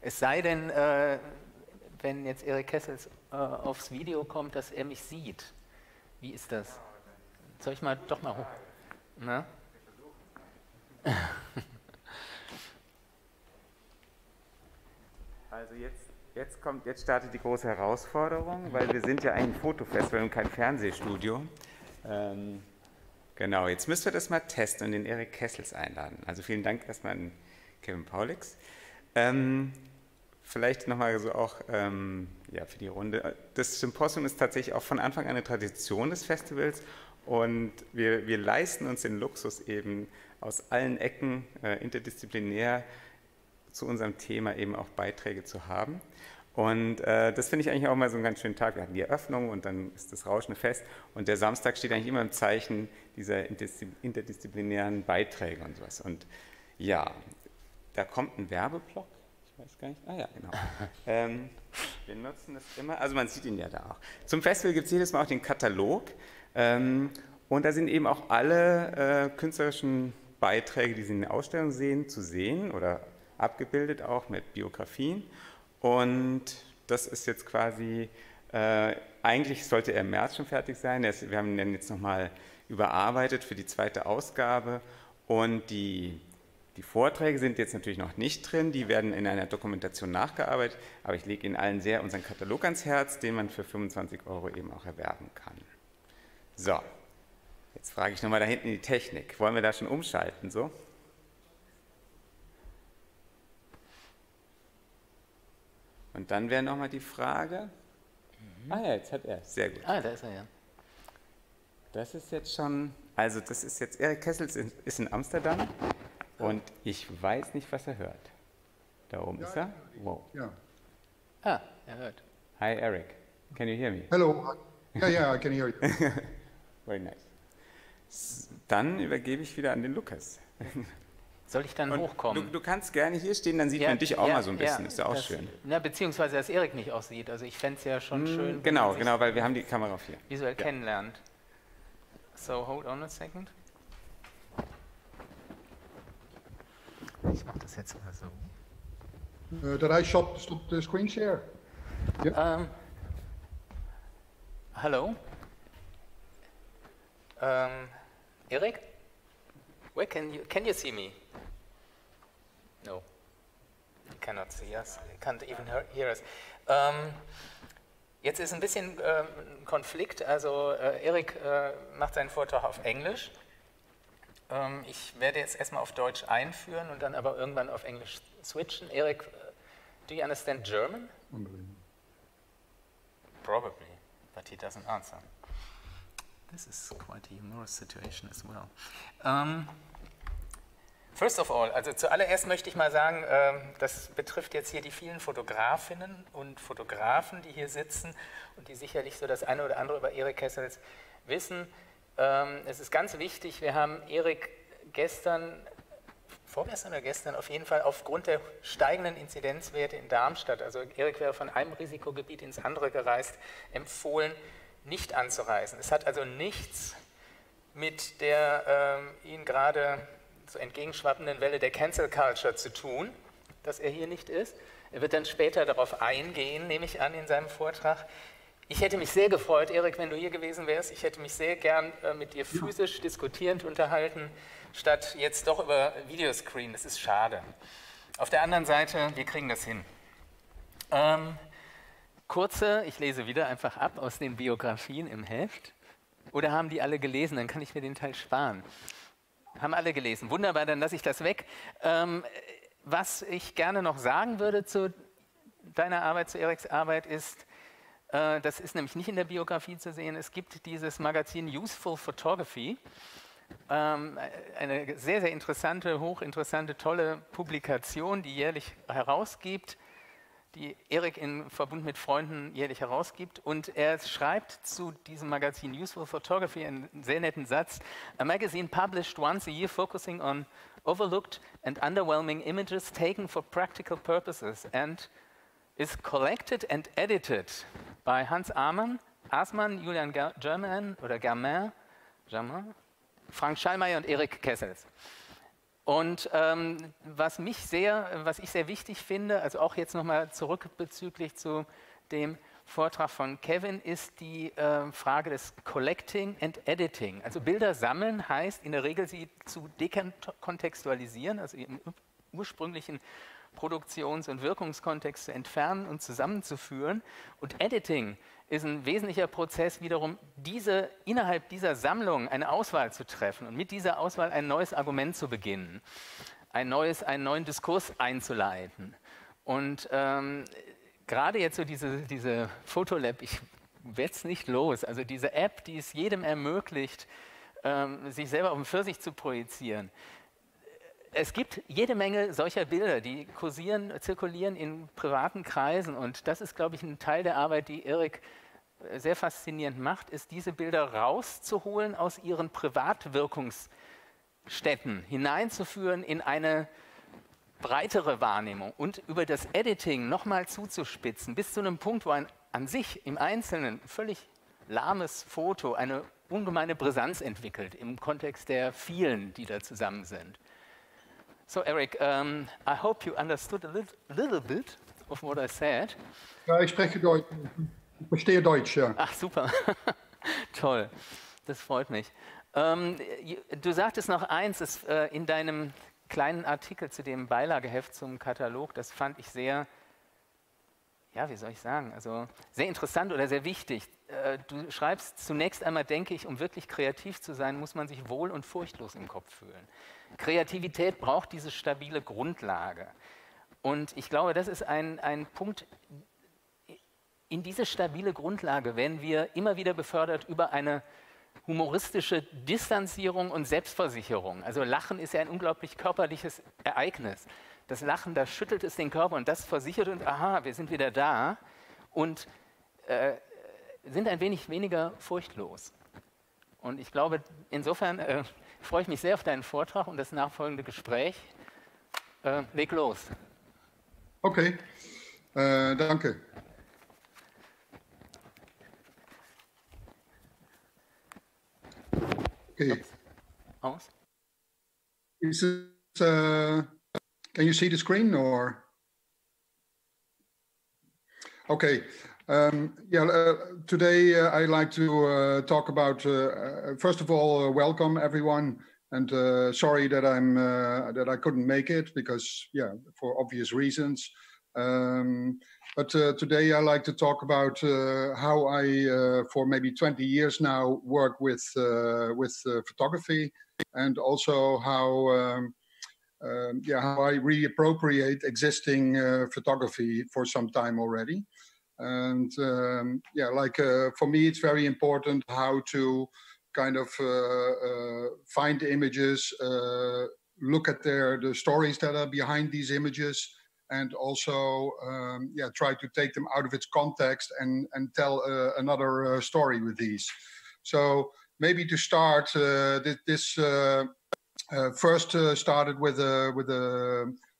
Es sei denn, wenn jetzt Erik Kessels aufs Video kommt, dass er mich sieht. Wie ist das? Soll ich mal doch mal hoch? Na? Also jetzt startet die große Herausforderung, weil wir sind ja ein Fotofestival und kein Fernsehstudio. Genau, jetzt müssen wir das mal testen und den Erik Kessels einladen. Also vielen Dank erstmal an Kevin Pauliks. Vielleicht nochmal so auch ja, für die Runde. Das Symposium ist tatsächlich auch von Anfang an eine Tradition des Festivals und wir leisten uns den Luxus eben aus allen Ecken interdisziplinär zu unserem Thema eben auch Beiträge zu haben. Und das finde ich eigentlich auch mal so einen ganz schönen Tag. Wir hatten die Eröffnung und dann ist das rauschende Fest und der Samstag steht eigentlich immer im Zeichen dieser interdisziplinären Beiträge und sowas. Und ja, da kommt ein Werbeblock. Ich weiß gar nicht. Ah ja, genau. Wir nutzen das immer, also man sieht ihn ja da auch. Zum Festival gibt es jedes Mal auch den Katalog und da sind eben auch alle künstlerischen Beiträge, die Sie in der Ausstellung sehen, zu sehen oder abgebildet auch mit Biografien. Und das ist jetzt quasi, eigentlich sollte er im März schon fertig sein. Wir haben ihn jetzt nochmal überarbeitet für die zweite Ausgabe. Und die Vorträge sind jetzt natürlich noch nicht drin, die werden in einer Dokumentation nachgearbeitet. Aber ich lege Ihnen allen sehr unseren Katalog ans Herz, den man für 25 € eben auch erwerben kann. So, jetzt frage ich nochmal da hinten die Technik. Wollen wir da schon umschalten, so? Und dann wäre nochmal die Frage, ah ja, jetzt hat er, sehr gut. Ah, da ist er ja. Das ist jetzt schon, also das ist jetzt, Erik Kessels ist in Amsterdam und ich weiß nicht, was er hört. Da oben ist er. Wow. Ja. Ah, er hört. Hi Erik, can you hear me? Hello. Yeah, I can hear you. Very nice. Dann übergebe ich wieder an den Lukas. Soll ich dann hochkommen? Du kannst gerne hier stehen, dann sieht man dich auch mal so ein bisschen, ist ja auch schön. Na, beziehungsweise, dass Erik mich auch sieht. Also ich fände es ja schon schön. Genau, weil wir haben die Kamera auf hier. Visuell kennenlernt. So, hold on a second. Ich mache das jetzt mal so. Did I stop the screen share? Yeah. Hello? Erik? Where can you see me? No, you cannot see us, you can't even hear us. Jetzt ist ein bisschen Konflikt, also Erik macht seinen Vortrag auf Englisch. Ich werde jetzt erstmal auf Deutsch einführen und dann aber irgendwann auf Englisch switchen. Erik, do you understand German? Probably, but he doesn't answer. This is quite a humorous situation as well. First of all, also zuallererst möchte ich mal sagen, das betrifft jetzt hier die vielen Fotografinnen und Fotografen, die hier sitzen und die sicherlich so das eine oder andere über Erik Kessels wissen. Es ist ganz wichtig, wir haben Erik vorgestern oder gestern auf jeden Fall aufgrund der steigenden Inzidenzwerte in Darmstadt, also Erik wäre von einem Risikogebiet ins andere gereist, empfohlen, nicht anzureisen. Es hat also nichts mit der ihn gerade so entgegenschwappenden Welle der Cancel Culture zu tun, dass er hier nicht ist. Er wird dann später darauf eingehen, nehme ich an, in seinem Vortrag. Ich hätte mich sehr gefreut, Erik, wenn du hier gewesen wärst. Ich hätte mich sehr gern mit dir physisch diskutierend unterhalten, statt jetzt doch über Videoscreen. Das ist schade. Auf der anderen Seite, wir kriegen das hin. Ich lese wieder einfach ab aus den Biografien im Heft. Oder haben die alle gelesen? Dann kann ich mir den Teil sparen. Haben alle gelesen. Wunderbar, dann lasse ich das weg. Was ich gerne noch sagen würde zu deiner Arbeit, zu Eriks Arbeit, ist, das ist nämlich nicht in der Biografie zu sehen, es gibt dieses Magazin Useful Photography, eine sehr, sehr interessante, hochinteressante, tolle Publikation, die jährlich herausgibt, die Erik in Verbund mit Freunden jährlich herausgibt. Und er schreibt zu diesem Magazin Useful Photography einen sehr netten Satz: A magazine published once a year focusing on overlooked and underwhelming images taken for practical purposes and is collected and edited by Hans Aßmann, Julian Germain, Frank Schallmeier und Erik Kessels. Und was ich sehr wichtig finde, also auch jetzt nochmal zurück bezüglich zu dem Vortrag von Kevin, ist die Frage des Collecting and Editing. Also Bilder sammeln heißt in der Regel, sie zu dekontextualisieren, also im ursprünglichen Produktions- und Wirkungskontext zu entfernen und zusammenzuführen. Und Editing ist ein wesentlicher Prozess wiederum, innerhalb dieser Sammlung eine Auswahl zu treffen und mit dieser Auswahl ein neues Argument zu beginnen, einen neuen Diskurs einzuleiten. Und gerade jetzt so diese Photolab, ich werde es nicht los, also diese App, die es jedem ermöglicht, sich selber auf den Pfirsich zu projizieren. Es gibt jede Menge solcher Bilder, die zirkulieren in privaten Kreisen, und das ist, glaube ich, ein Teil der Arbeit, die Erik sehr faszinierend macht, ist, diese Bilder rauszuholen aus ihren Privatwirkungsstätten, hineinzuführen in eine breitere Wahrnehmung und über das Editing nochmal zuzuspitzen, bis zu einem Punkt, wo ein an sich im Einzelnen völlig lahmes Foto eine ungemeine Brisanz entwickelt im Kontext der vielen, die da zusammen sind. So, Erik, I hope you understood a little bit of what I said. Ja, ich spreche Deutsch. Ich verstehe Deutsch, ja. Ach, super. Toll. Das freut mich. Du sagtest noch eins, in deinem kleinen Artikel zu dem Beilageheft zum Katalog, das fand ich sehr, ja, wie soll ich sagen, also sehr interessant oder sehr wichtig. Du schreibst, zunächst einmal denke ich, um wirklich kreativ zu sein, muss man sich wohl und furchtlos im Kopf fühlen. Kreativität braucht diese stabile Grundlage. Und ich glaube, das ist ein Punkt, in diese stabile Grundlage werden wir immer wieder befördert über eine humoristische Distanzierung und Selbstversicherung. Also Lachen ist ja ein unglaublich körperliches Ereignis. Das Lachen, da schüttelt es den Körper und das versichert uns, aha, wir sind wieder da und sind ein wenig weniger furchtlos. Und ich glaube, insofern freue ich mich sehr auf deinen Vortrag und das nachfolgende Gespräch. Leg los. Okay, danke. Okay. Aus. Is it, can you see the screen or? Okay. Today I'd like to talk about. First of all, welcome everyone, and sorry that I couldn't make it because for obvious reasons. But today I like to talk about how I, for maybe 20 years now, work with photography, and also how I reappropriate existing photography for some time already. And for me, it's very important how to kind of find images, look at the stories that are behind these images, and also try to take them out of its context and tell another story with these. So maybe to start, this first started with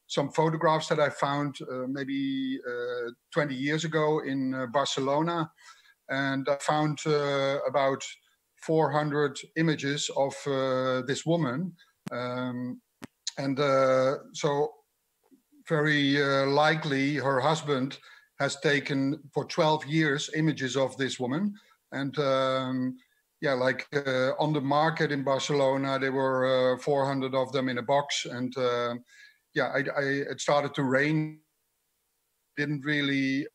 some photographs that I found maybe 20 years ago in Barcelona, and I found about 400 images of this woman, so very likely her husband has taken for 12 years images of this woman, and on the market in Barcelona there were 400 of them in a box, and it started to rain. Didn't really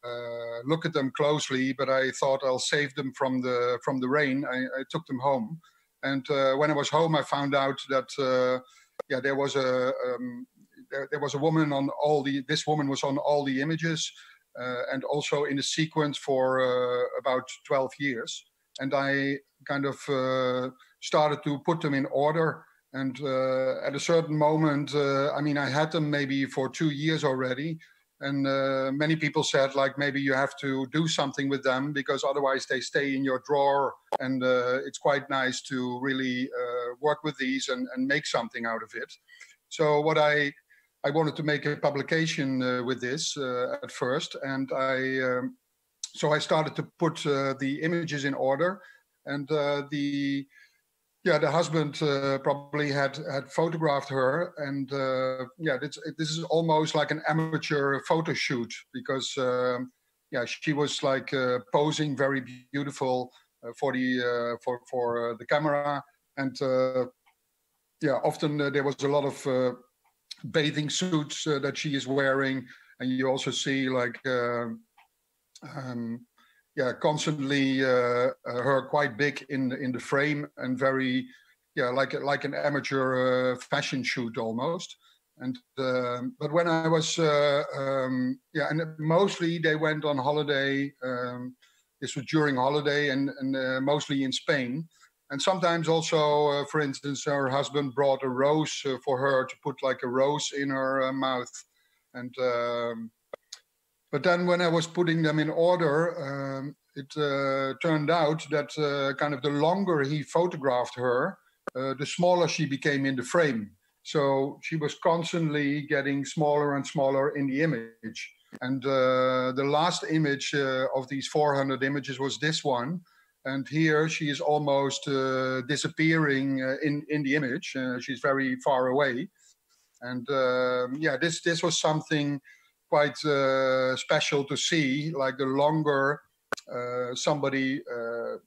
look at them closely, but I thought I'll save them from the rain. I took them home, and when I was home, I found out that there was a woman on all the. This woman was on all the images, and also in a sequence for about 12 years. And I kind of started to put them in order. And at a certain moment, I had them maybe for 2 years already. And many people said, like, maybe you have to do something with them because otherwise they stay in your drawer. And it's quite nice to really work with these and make something out of it. So what I wanted to make a publication with this at first. And so I started to put the images in order. And yeah, the husband probably had photographed her, and yeah, this is almost like an amateur photo shoot, because yeah, she was like posing very beautiful for the camera, and yeah, often there was a lot of bathing suits that she is wearing, and you also see like yeah, constantly her quite big in the frame, and very, yeah, like an amateur fashion shoot almost. And but when I was yeah, and mostly they went on holiday. This was during holiday, and mostly in Spain. And sometimes also, for instance, her husband brought a rose for her to put like a rose in her mouth. And but then when I was putting them in order, it turned out that kind of the longer he photographed her, the smaller she became in the frame. So she was constantly getting smaller and smaller in the image. And the last image of these 400 images was this one. And here she is almost disappearing in the image. She's very far away. And yeah, this was something quite special to see. Like the longer somebody,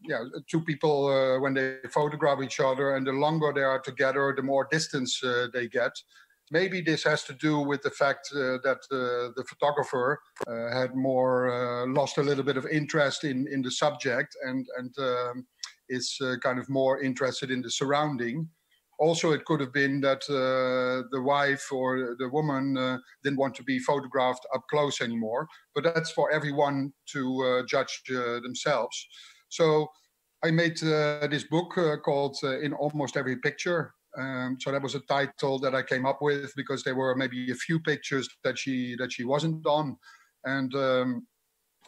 yeah, two people when they photograph each other, and the longer they are together, the more distance they get. Maybe this has to do with the fact that the photographer had more lost a little bit of interest in the subject, and is kind of more interested in the surrounding. Also, it could have been that the wife or the woman didn't want to be photographed up close anymore, but that's for everyone to judge themselves. So I made this book called In Almost Every Picture. So that was a title that I came up with because there were maybe a few pictures that she wasn't on. And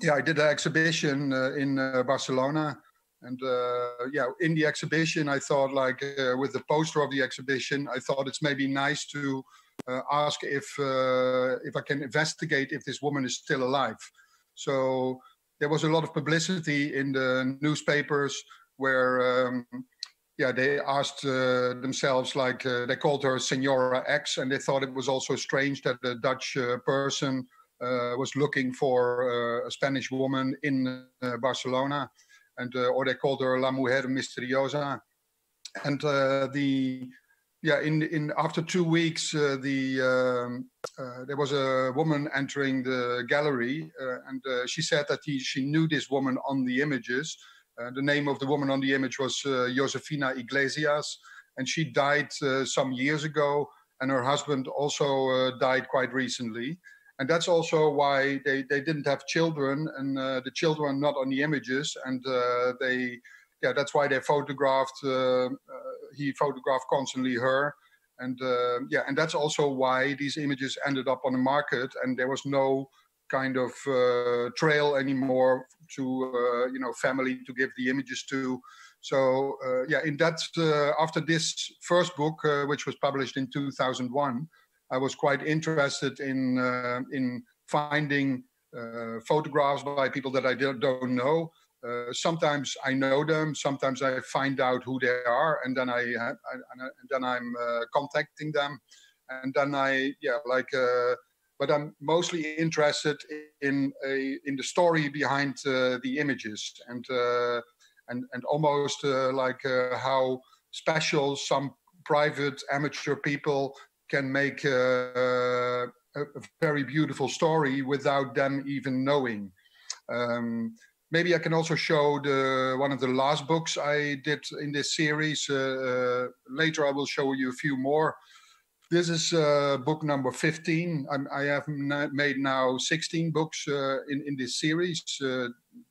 yeah, I did an exhibition in Barcelona. And yeah, in the exhibition, I thought, like with the poster of the exhibition, I thought it's maybe nice to ask if I can investigate if this woman is still alive. So there was a lot of publicity in the newspapers where, yeah, they asked themselves, like they called her Senora X, and they thought it was also strange that a Dutch person was looking for a Spanish woman in Barcelona. And or they called her La Mujer Misteriosa. And after 2 weeks, there was a woman entering the gallery, and she said that she knew this woman on the images. The name of the woman on the image was Josefina Iglesias, and she died some years ago, and her husband also died quite recently. And that's also why they didn't have children, and the children are not on the images. And yeah, that's why they photographed, he photographed constantly her. And yeah, and that's also why these images ended up on the market, and there was no kind of trail anymore to, you know, family to give the images to. So yeah, in that, after this first book, which was published in 2001, I was quite interested in finding photographs by people that I don't know. Sometimes I know them, sometimes I find out who they are, and then I'm contacting them, and then but I'm mostly interested in the story behind the images, and almost like how special some private amateur people can make a very beautiful story without them even knowing. Maybe I can also show one of the last books I did in this series. Later I will show you a few more. This is book number 15. I have made now 16 books in this series.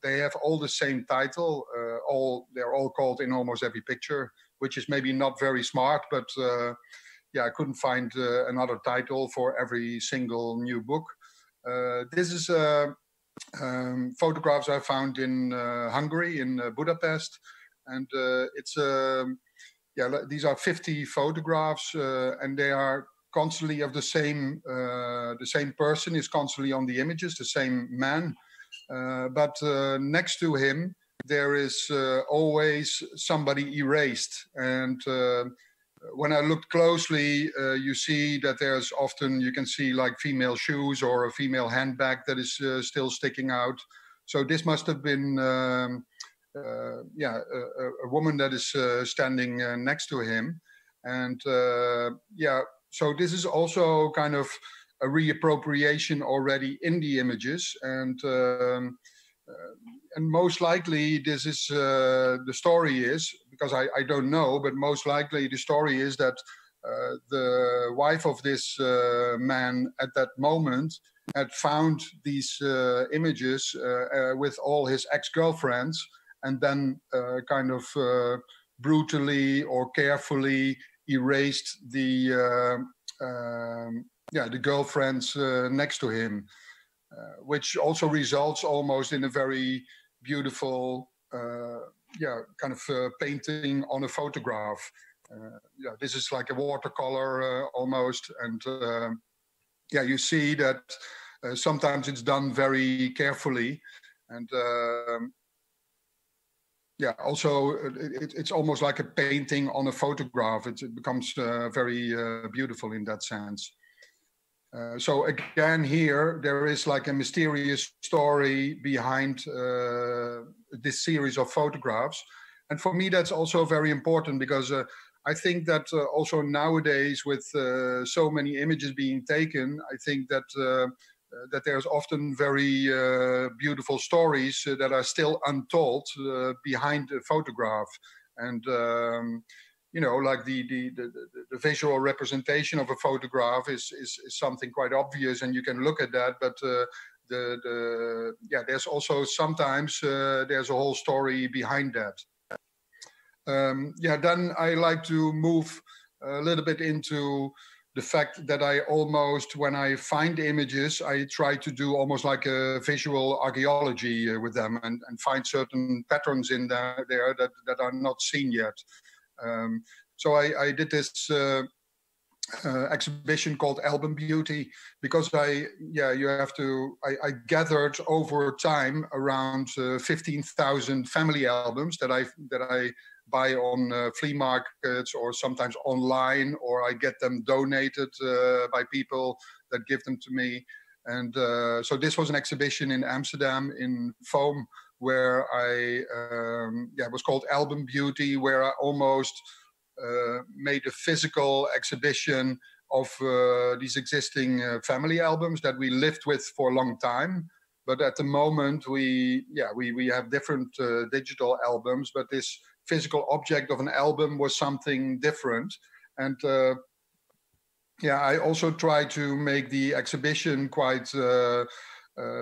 They have all the same title. They're all called In Almost Every Picture, which is maybe not very smart, but yeah, I couldn't find another title for every single new book. This is photographs I found in Hungary, in Budapest, and it's yeah, these are 50 photographs, and they are constantly of the same person is constantly on the images, the same man, but next to him there is always somebody erased. And when I looked closely, you see that there's often, you can see like female shoes or a female handbag that is still sticking out. So this must have been, a woman that is standing next to him. And so this is also kind of a reappropriation already in the images. And most likely this is, the story is, because I don't know, but most likely the story is that the wife of this man at that moment had found these images with all his ex-girlfriends, and then kind of brutally or carefully erased the girlfriends next to him, which also results almost in a very beautiful, kind of painting on a photograph. This is like a watercolor almost, and you see that sometimes it's done very carefully, and also it's almost like a painting on a photograph. It becomes very beautiful in that sense. So again, here there is like a mysterious story behind this series of photographs, and for me that's also very important, because I think that also nowadays with so many images being taken, I think that that there's often very beautiful stories that are still untold behind the photograph. And like the visual representation of a photograph is something quite obvious, and you can look at that, but there's also sometimes there's a whole story behind that. Then I like to move a little bit into the fact that I almost, when I find images, I try to do almost like a visual archaeology with them, and find certain patterns in there that are not seen yet. So I did this exhibition called Album Beauty, because I gathered over time around 15,000 family albums that I buy on flea markets, or sometimes online, or I get them donated by people that give them to me. And so this was an exhibition in Amsterdam in foam, where it was called Album Beauty, where I almost made a physical exhibition of these existing family albums that we lived with for a long time. But at the moment we have different digital albums, but this physical object of an album was something different. And I also try to make the exhibition quite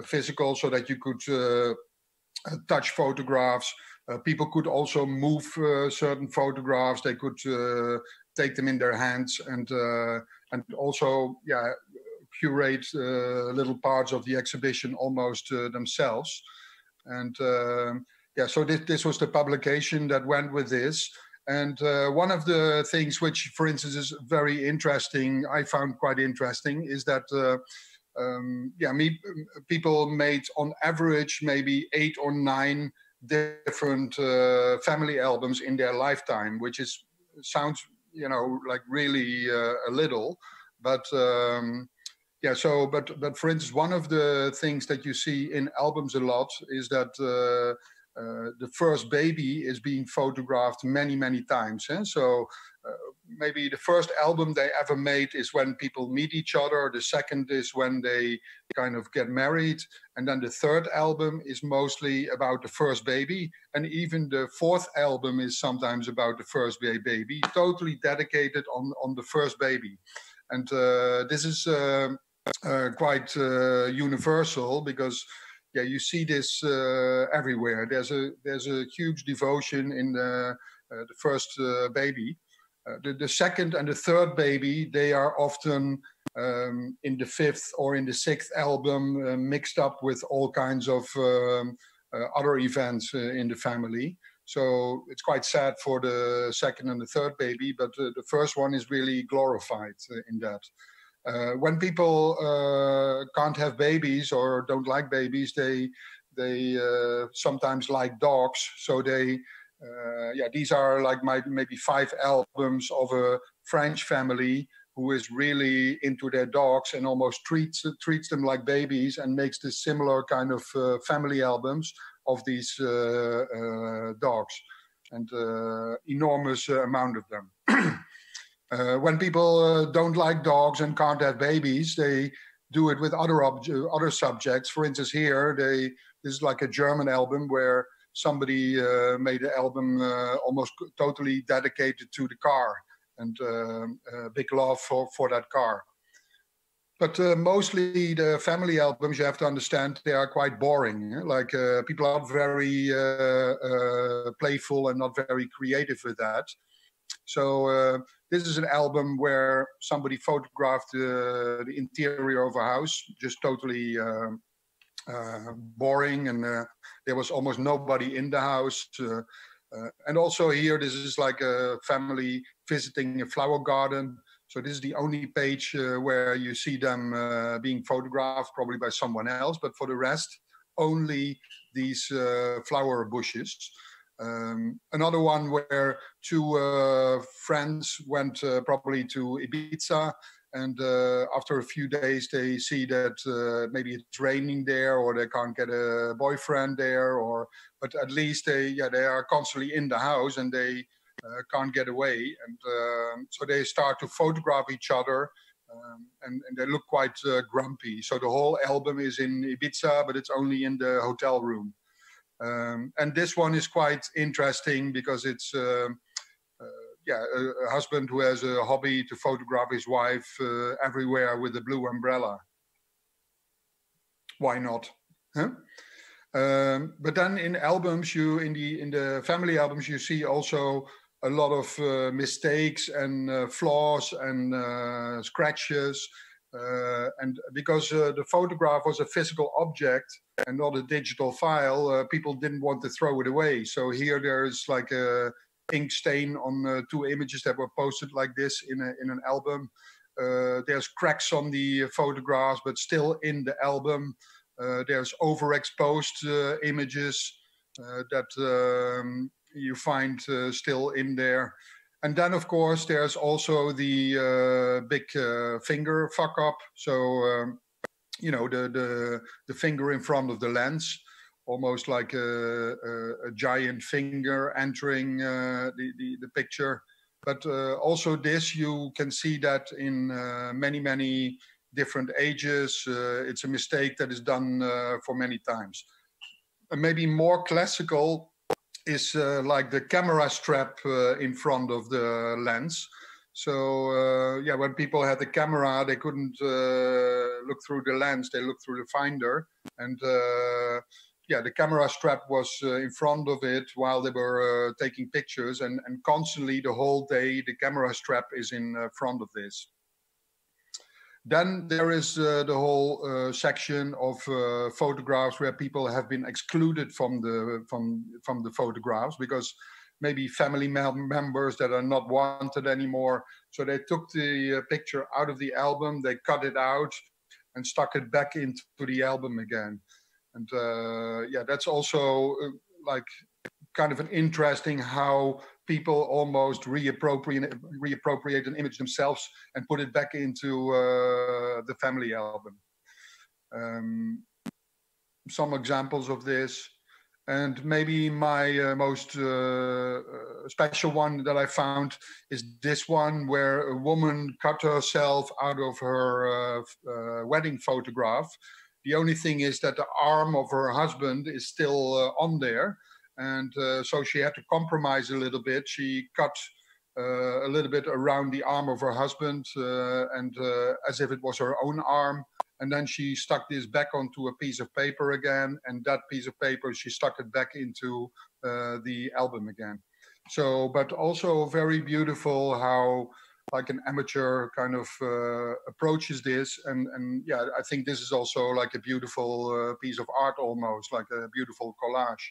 physical, so that you could touch photographs. People could also move certain photographs. They could take them in their hands, and also curate little parts of the exhibition almost themselves. And so this was the publication that went with this. And one of the things which, for instance, is very interesting, I found quite interesting, is that people made on average maybe 8 or 9 different family albums in their lifetime, which sounds like really a little, but but for instance, one of the things that you see in albums a lot is that the first baby is being photographed many times. So maybe the first album they ever made is when people meet each other. The second is when they kind of get married. And then the third album is mostly about the first baby. And even the fourth album is sometimes about the first baby, totally dedicated on the first baby. And this is quite universal, because you see this everywhere. There's a huge devotion in the first baby. The second and the third baby, they are often in the 5th or in the 6th album, mixed up with all kinds of other events in the family. So it's quite sad for the second and the third baby, but the first one is really glorified in that. When people can't have babies or don't like babies, they they sometimes like dogs, so they these are like maybe 5 albums of a French family who is really into their dogs and almost treats them like babies, and makes this similar kind of family albums of these dogs, and enormous amount of them. When people don't like dogs and can't have babies, they do it with other subjects. For instance, here this is like a German album where somebody made an album almost totally dedicated to the car, and big love for that car. But mostly the family albums, you have to understand, they are quite boring. Like people are not very playful and not very creative with that. So this is an album where somebody photographed the interior of a house, just totally boring, and there was almost nobody in the house. And also here, this is like a family visiting a flower garden. So this is the only page where you see them being photographed, probably by someone else. But for the rest, only these flower bushes. Another one where 2 friends went probably to Ibiza, and after a few days they see that maybe it's raining there, or they can't get a boyfriend there, but at least they are constantly in the house and they can't get away, and so they start to photograph each other, and they look quite grumpy. So the whole album is in Ibiza, but it's only in the hotel room. And this one is quite interesting because it's a husband who has a hobby to photograph his wife everywhere with a blue umbrella. Why not? Huh? But then in albums, in the family albums, you see also a lot of mistakes and flaws and scratches. And because the photograph was a physical object and not a digital file, people didn't want to throw it away. So here there's like a ink stain on 2 images that were posted like this in an album. There's cracks on the photographs, but still in the album. There's overexposed images that you find still in there. And then, of course, there's also the big finger fuck up. So, the finger in front of the lens, almost like a giant finger entering the picture. But also this, you can see that in many, many different ages. It's a mistake that is done for many times. And maybe more classical is like the camera strap in front of the lens. So when people had the camera, they couldn't look through the lens, they looked through the finder. And the camera strap was in front of it while they were taking pictures, and constantly the whole day the camera strap is in front of this. Then there is the whole section of photographs where people have been excluded from the photographs because maybe family members that are not wanted anymore. So they took the picture out of the album, they cut it out and stuck it back into the album again. And that's also like kind of an interesting how people almost reappropriate an image themselves and put it back into the family album. Some examples of this. And maybe my most special one that I found is this one where a woman cut herself out of her wedding photograph. The only thing is that the arm of her husband is still on there. And so she had to compromise a little bit. She cut a little bit around the arm of her husband and as if it was her own arm. And then she stuck this back onto a piece of paper again. And that piece of paper, she stuck it back into the album again. So, but also very beautiful how like an amateur kind of approaches this. And I think this is also like a beautiful piece of art almost, like a beautiful collage.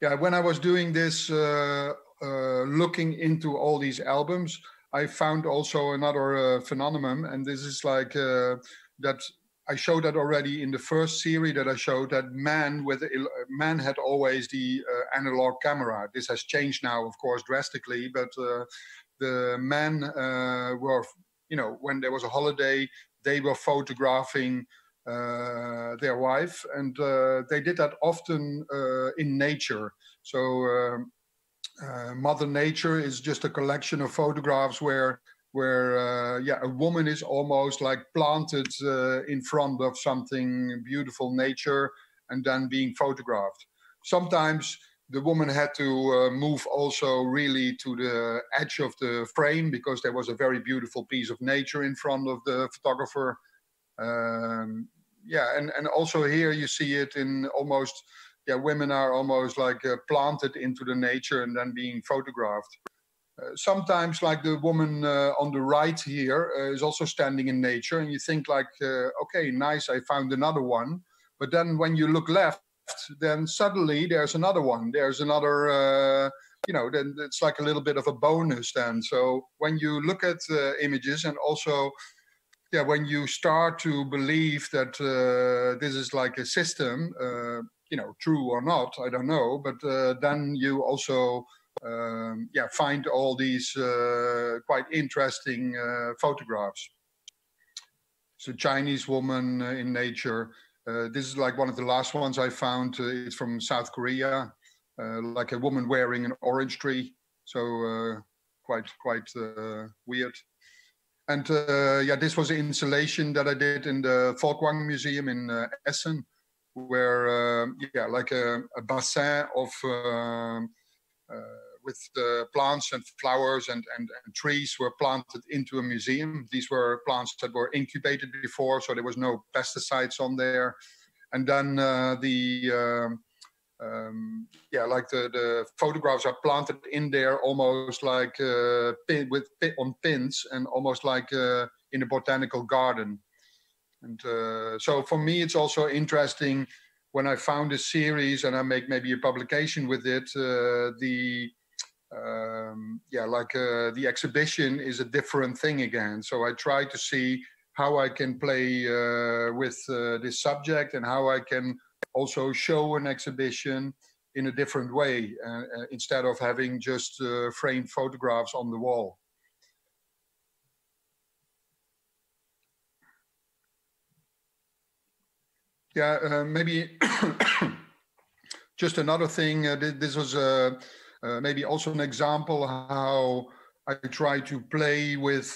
Yeah, when I was doing this, looking into all these albums, I found also another phenomenon, and this is like that I showed that already in the first series that I showed, that man had always the analog camera. This has changed now, of course, drastically, but the men were, when there was a holiday, they were photographing their wife, and they did that often in nature. So Mother Nature is just a collection of photographs where a woman is almost like planted in front of something beautiful, nature, and then being photographed. Sometimes the woman had to move also really to the edge of the frame because there was a very beautiful piece of nature in front of the photographer. And also here you see it in almost, women are almost like planted into the nature and then being photographed. Sometimes, like the woman on the right here is also standing in nature, and you think like, okay, nice, I found another one. But then when you look left, then suddenly there's another one. There's another, then it's like a little bit of a bonus then. So when you look at images, and also, when you start to believe that this is like a system, true or not, I don't know, but then you also find all these quite interesting photographs. It's a Chinese woman in nature. This is like one of the last ones I found. It's from South Korea, like a woman wearing an orange tree. So quite weird. And this was an installation that I did in the Volkwang Museum in Essen, where like a bassin of with plants and flowers and trees were planted into a museum. These were plants that were incubated before, so there was no pesticides on there. And then the photographs are planted in there almost like on pins, and almost like in a botanical garden. And so for me, it's also interesting when I found this series and I make maybe a publication with it, the exhibition is a different thing again. So I try to see how I can play with this subject, and how I can also show an exhibition in a different way, instead of having just framed photographs on the wall. Maybe just another thing. This was maybe also an example how I try to play with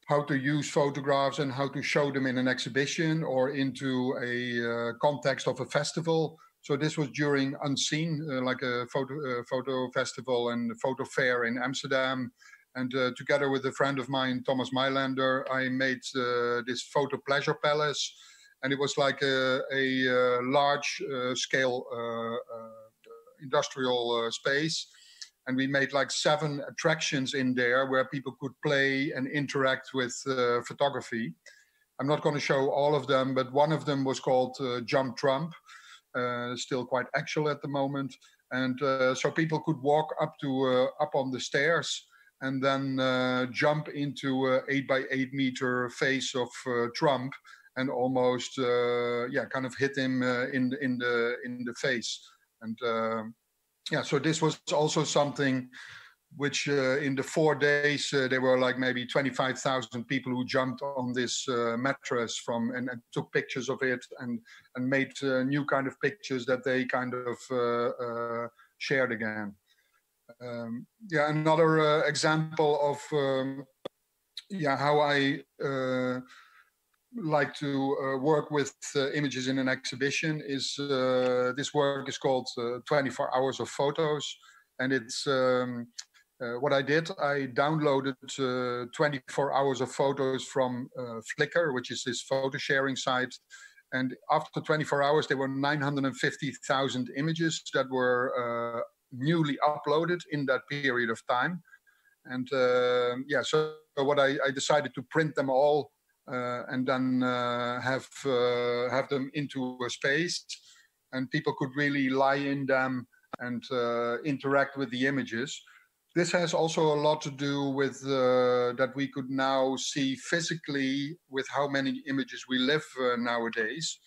how to use photographs and how to show them in an exhibition or into a context of a festival. So this was during Unseen, like a photo festival and photo fair in Amsterdam. And together with a friend of mine, Thomas Mailander, I made this photo pleasure palace. And it was like a large scale industrial space. And we made like 7 attractions in there where people could play and interact with photography. I'm not going to show all of them, but one of them was called Jump Trump, still quite actual at the moment. And so people could walk up on the stairs and then jump into an 8x8 meter face of Trump, and almost kind of hit him in the face. And so this was also something which in the 4 days there were like maybe 25,000 people who jumped on this mattress and took pictures of it and made new kind of pictures that they kind of shared again. Another example of how I like to work with images in an exhibition is this work is called 24 Hours of Photos. And it's what I did. I downloaded 24 hours of photos from Flickr, which is this photo sharing site. And after 24 hours, there were 950,000 images that were newly uploaded in that period of time. And so what I decided to print them all and then have them into a space, and people could really lie in them and interact with the images. This has also a lot to do with that we could now see physically with how many images we live nowadays.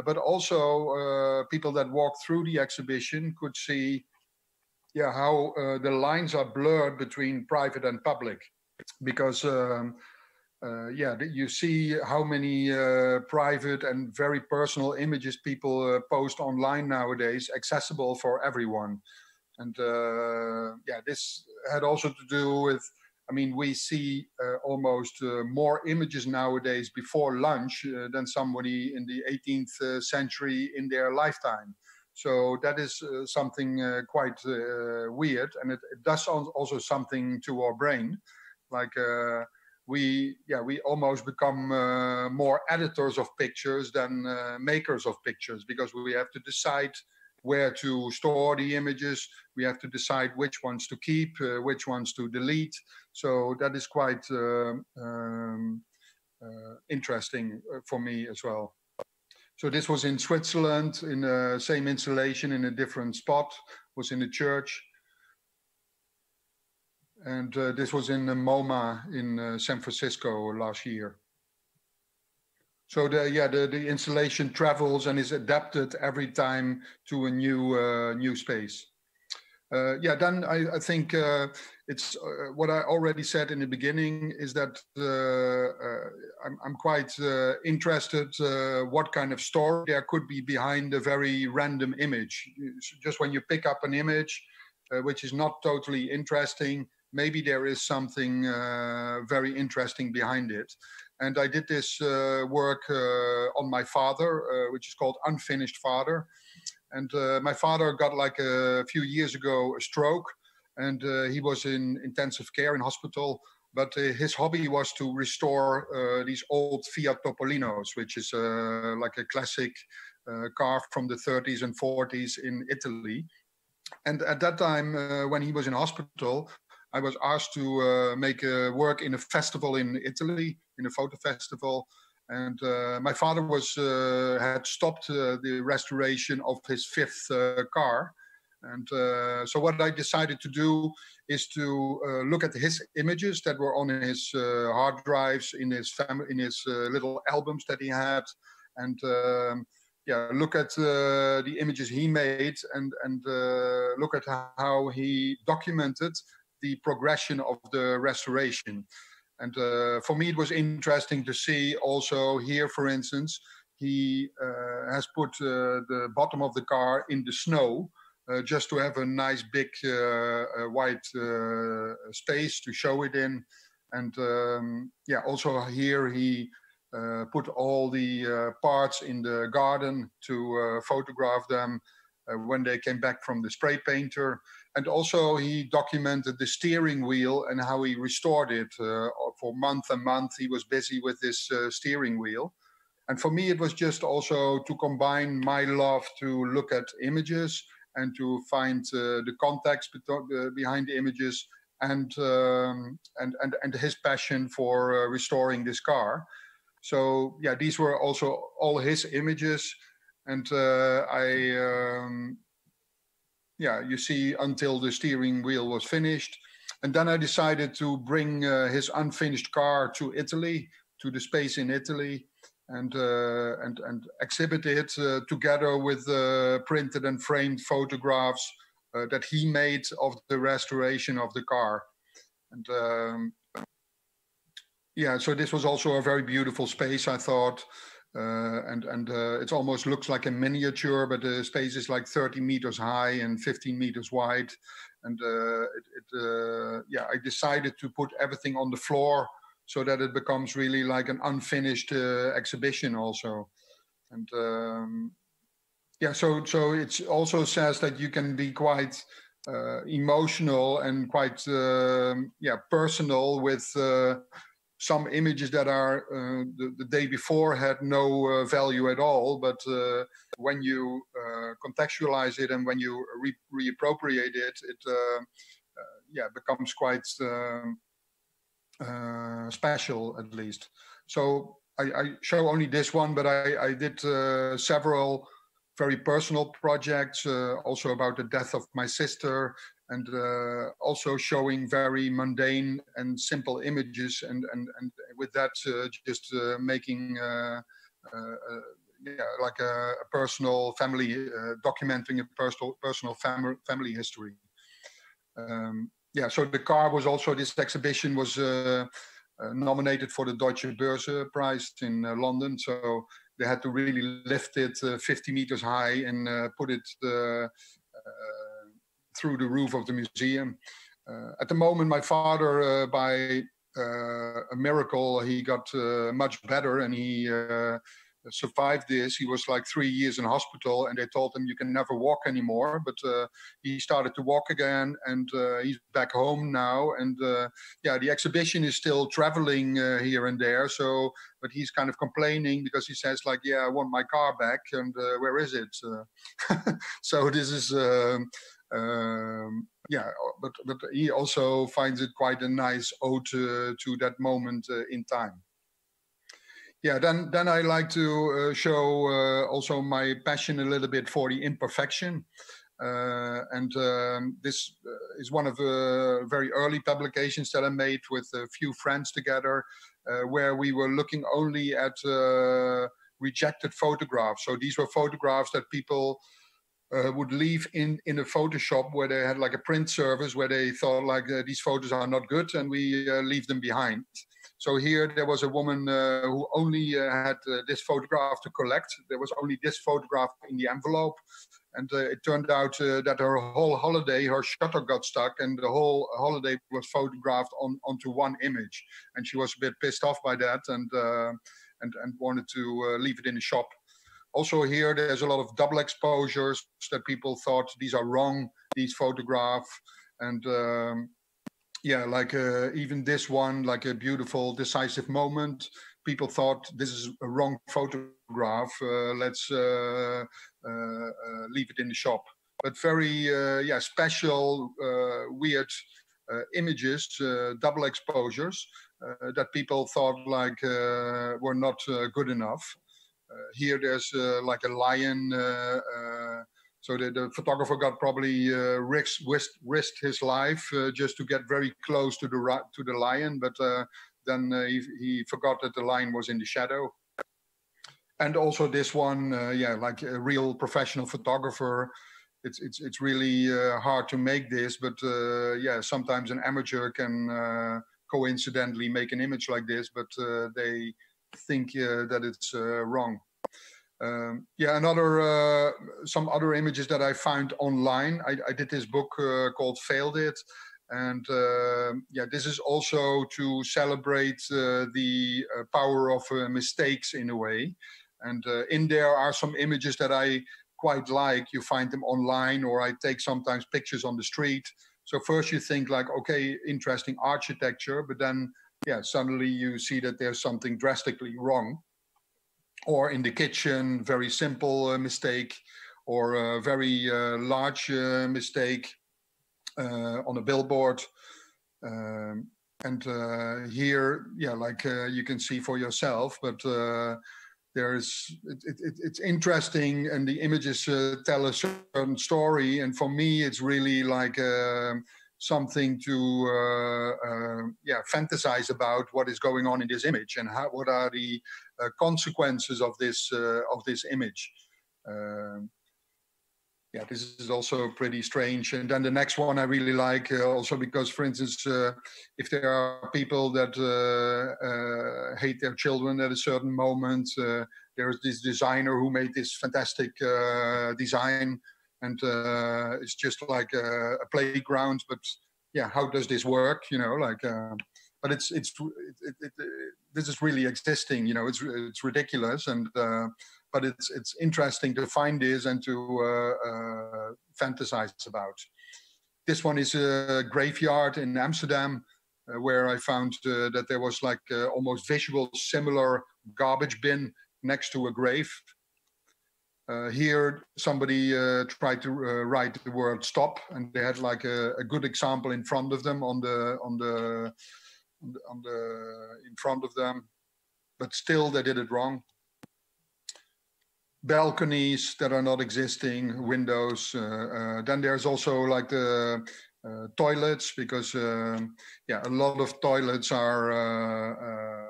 But also people that walk through the exhibition could see how the lines are blurred between private and public. Because you see how many private and very personal images people post online nowadays, accessible for everyone. And this had also to do with, I mean, we see almost more images nowadays before lunch than somebody in the 18th century in their lifetime. So that is something quite weird, and it does also something to our brain. Like we almost become more editors of pictures than makers of pictures, because we have to decide where to store the images. We have to decide which ones to keep, which ones to delete. So that is quite interesting for me as well. So this was in Switzerland, in the same installation in a different spot, was in a church. And this was in MoMA in San Francisco last year. So the installation travels and is adapted every time to a new space. Then I think it's what I already said in the beginning is that I'm quite interested what kind of story there could be behind a very random image. Just when you pick up an image which is not totally interesting, maybe there is something very interesting behind it. And I did this work on my father, which is called Unfinished Father. And my father got, like a few years ago, a stroke, and he was in intensive care in hospital. But his hobby was to restore these old Fiat Topolinos, which is like a classic car from the 30s and 40s in Italy. And at that time, when he was in hospital, I was asked to make work in a festival in Italy, in a photo festival. And my father had stopped the restoration of his fifth car. And so what I decided to do is to look at his images that were on his hard drives, in his little albums that he had, and look at the images he made, and look at how he documented the progression of the restoration. And for me, it was interesting to see also here, for instance, he has put the bottom of the car in the snow just to have a nice big white space to show it in. And also here he put all the parts in the garden to photograph them when they came back from the spray painter. And also he documented the steering wheel and how he restored it. For month and month, he was busy with this steering wheel. And for me, it was just also to combine my love to look at images and to find the context behind the images and his passion for restoring this car. So these were also all his images. And you see, until the steering wheel was finished. And then I decided to bring his unfinished car to Italy, to the space in Italy, and exhibit it together with printed and framed photographs that he made of the restoration of the car. And so this was also a very beautiful space, I thought. It almost looks like a miniature, but the space is like 30 meters high and 15 meters wide. And I decided to put everything on the floor so that it becomes really like an unfinished exhibition also. And so it also says that you can be quite emotional and quite personal with some images that are the day before had no value at all, but when you contextualize it and when you reappropriate it, it becomes quite special, at least. So I show only this one, but I did several very personal projects, also about the death of my sister, and also showing very mundane and simple images, and with that just making like a personal family, documenting a personal family history. Yeah, so the car was also, this exhibition was nominated for the Deutsche Börse Prize in London. So they had to really lift it 50 meters high and put it through the roof of the museum. At the moment, my father, by a miracle, he got much better, and he survived this. He was like 3 years in hospital, and they told him you can never walk anymore, but he started to walk again, and he's back home now. And yeah, the exhibition is still traveling here and there, so but he's kind of complaining because he says like, yeah, I want my car back, and where is it? So this is yeah, but he also finds it quite a nice ode to that moment in time. Yeah, then I like to show also my passion a little bit for the imperfection. This is one of the very early publications that I made with a few friends together, where we were looking only at rejected photographs. So these were photographs that people would leave in a photo shop where they had like a print service where they thought like these photos are not good, and we leave them behind. So here there was a woman who only had this photograph to collect. There was only this photograph in the envelope. And it turned out that her whole holiday, her shutter got stuck, and the whole holiday was photographed onto one image. And she was a bit pissed off by that, and wanted to leave it in the shop. Also here, there's a lot of double exposures that people thought these are wrong, these photographs. And yeah, like even this one, like a beautiful, decisive moment. People thought this is a wrong photograph. Let's leave it in the shop. But very, yeah, special, weird images, double exposures that people thought like were not good enough. Here there's like a lion. So the photographer got probably risked his life just to get very close to the lion, but then he forgot that the lion was in the shadow. And also this one, yeah, like a real professional photographer. It's really hard to make this, but yeah, sometimes an amateur can coincidentally make an image like this, but they think that it's wrong. Yeah, some other images that I found online. I did this book called Failed It. And yeah, this is also to celebrate the power of mistakes in a way. And in there are some images that I quite like. You find them online, or I take sometimes pictures on the street. So first you think like, okay, interesting architecture, but then yeah, suddenly you see that there's something drastically wrong. Or in the kitchen, very simple mistake, or a very large mistake on a billboard. And here, yeah, like you can see for yourself, but it's interesting, and the images tell a certain story. And for me, it's really like something to yeah, fantasize about what is going on in this image, and what are the consequences of this image. Yeah, this is also pretty strange. And then the next one I really like also because, for instance, if there are people that hate their children at a certain moment, there's this designer who made this fantastic design, and it's just like a playground. But yeah, how does this work? You know, like, but this is really existing. You know, it's ridiculous, and but it's interesting to find this and to fantasize about. This one is a graveyard in Amsterdam, where I found that there was like almost visual similar garbage bin next to a grave. Here, somebody tried to write the word "stop," and they had like a good example in front of them in front of them, but still they did it wrong. Balconies that are not existing, windows. Then there's also like the toilets, because yeah, a lot of toilets are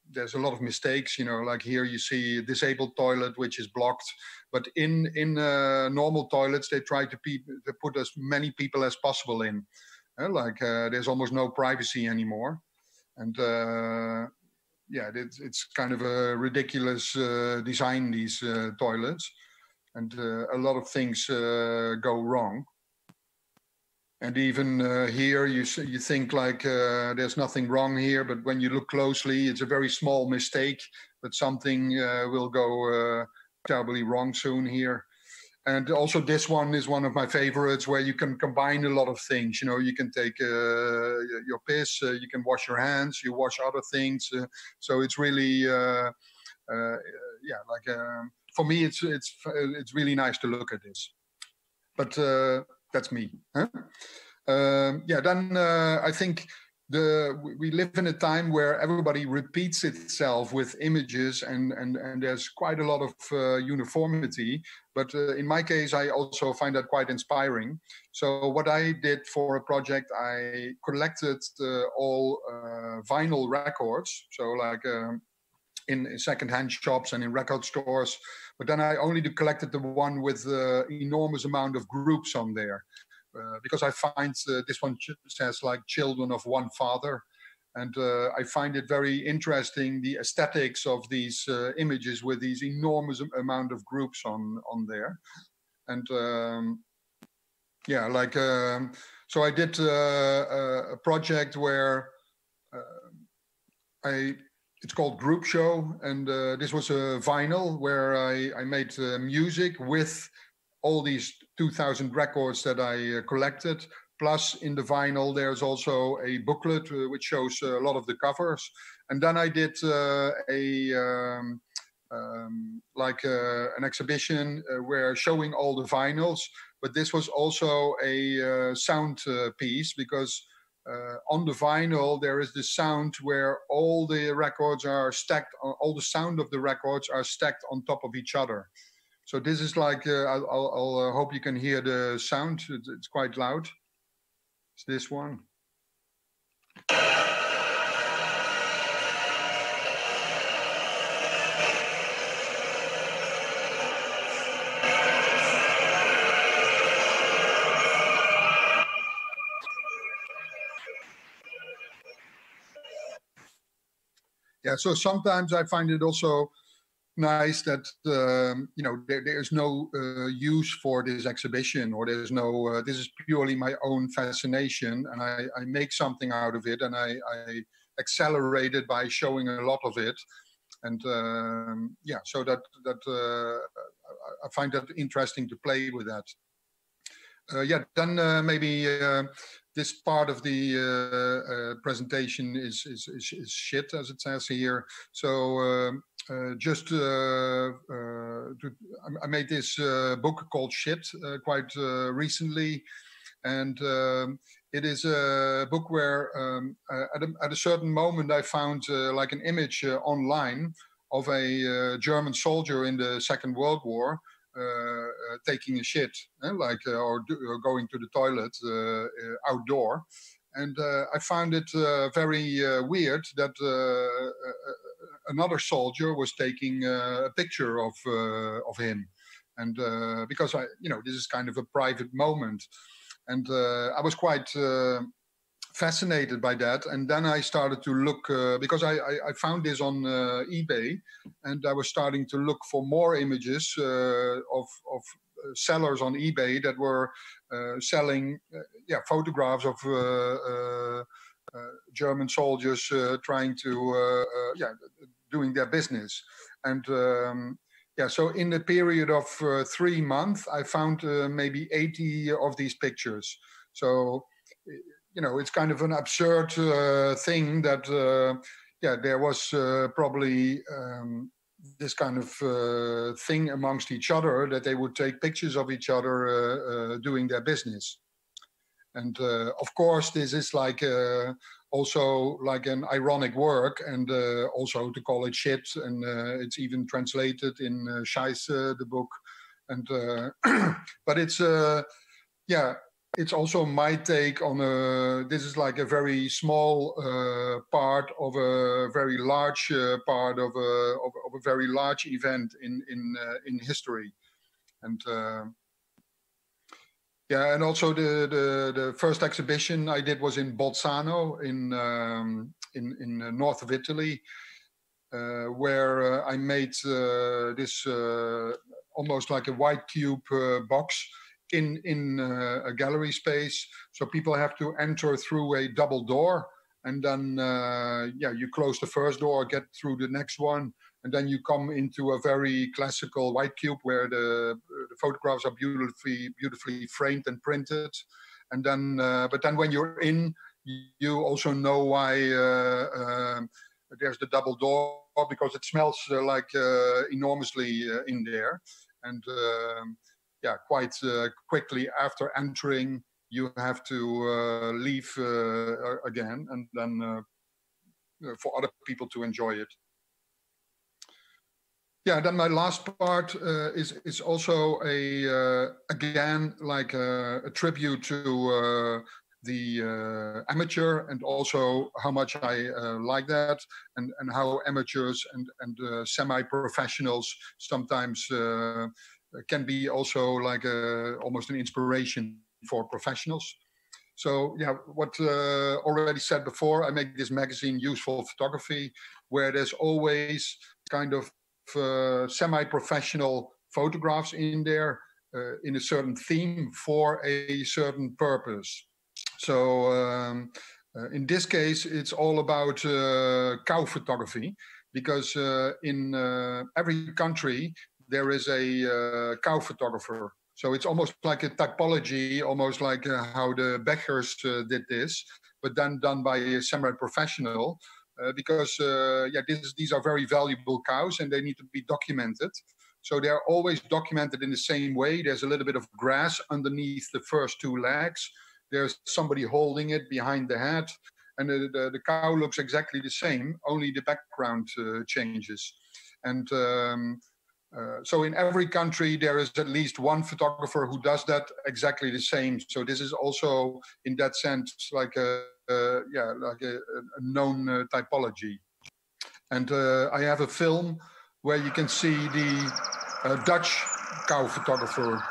there's a lot of mistakes, you know, like here you see a disabled toilet which is blocked, but in normal toilets they try to put as many people as possible in. Like there's almost no privacy anymore, and yeah, it's kind of a ridiculous design, these toilets, and a lot of things go wrong. And even here, you think like there's nothing wrong here, but when you look closely, it's a very small mistake, but something will go terribly wrong soon here. And also this one is one of my favorites, where you can combine a lot of things. You know, you can take your piss, you can wash your hands, you wash other things. So it's really, yeah, like for me, it's really nice to look at this. But that's me. Huh? Yeah, then I think we live in a time where everybody repeats itself with images, and there's quite a lot of uniformity. But in my case, I also find that quite inspiring. So what I did for a project, I collected all vinyl records. So like in secondhand shops and in record stores. But then I only collected the one with enormous amount of groups on there. Because I find this one says like children of one father. And I find it very interesting, the aesthetics of these images with these enormous amount of groups on there. And yeah, like, so I did a project where it's called Group Show. And this was a vinyl where I made music with all these 2,000 records that I collected. Plus in the vinyl, there's also a booklet which shows a lot of the covers. And then I did an exhibition where showing all the vinyls, but this was also a sound piece, because on the vinyl, there is the sound where all the records are stacked, all the sound of the records are stacked on top of each other. So this is like, I'll hope you can hear the sound. It's quite loud. It's this one. Yeah, so sometimes I find it also nice that you know, there's no use for this exhibition, or there's no this is purely my own fascination, and I make something out of it, and I accelerate it by showing a lot of it. And yeah, so that I find that interesting to play with that. Yeah, then maybe this part of the presentation is shit, as it says here. So just I made this book called Shit quite recently, and it is a book where at a certain moment I found like an image online of a German soldier in the Second World War taking a shit, or going to the toilet outdoor. And I found it very weird that another soldier was taking a picture of him. And because you know, this is kind of a private moment. And I was quite fascinated by that. And then I started to look, because I found this on eBay, and I was starting to look for more images of sellers on eBay that were selling photographs of German soldiers trying to, doing their business. And yeah, so in the period of 3 months, I found maybe 80 of these pictures. So, you know, it's kind of an absurd thing that, there was probably this kind of thing amongst each other, that they would take pictures of each other doing their business. And of course, this is like also like an ironic work, and also to call it shit. And it's even translated in Scheisse, the book. And but it's, it's also my take on this is like a very small part of a very large part of a very large event in history, and yeah, and also the first exhibition I did was in Bolzano in north of Italy, where I made this almost like a white cube box in a gallery space. So people have to enter through a double door, and then yeah, you close the first door, get through the next one, and then you come into a very classical white cube where the photographs are beautifully framed and printed. And then, but then when you're in, you also know why there's the double door, because it smells like enormously in there. And yeah, quite quickly after entering, you have to leave again, and then for other people to enjoy it. Yeah, then my last part is also again like a tribute to the amateur, and also how much I like that, and how amateurs and semi-professionals sometimes can be also like almost an inspiration for professionals. So yeah, what already said before, I make this magazine Useful Photography, where there's always kind of semi-professional photographs in there in a certain theme for a certain purpose. So in this case, it's all about cow photography, because in every country there is a cow photographer. So it's almost like a typology, almost like how the Bechers did this, but then done by a semi-professional. Because yeah, these are very valuable cows, and they need to be documented. So they're always documented in the same way. There's a little bit of grass underneath the first two legs. There's somebody holding it behind the head, and the cow looks exactly the same, only the background changes. And so in every country, there is at least one photographer who does that exactly the same. So this is also, in that sense, like a yeah, like a known typology. And I have a film where you can see the Dutch cow photographer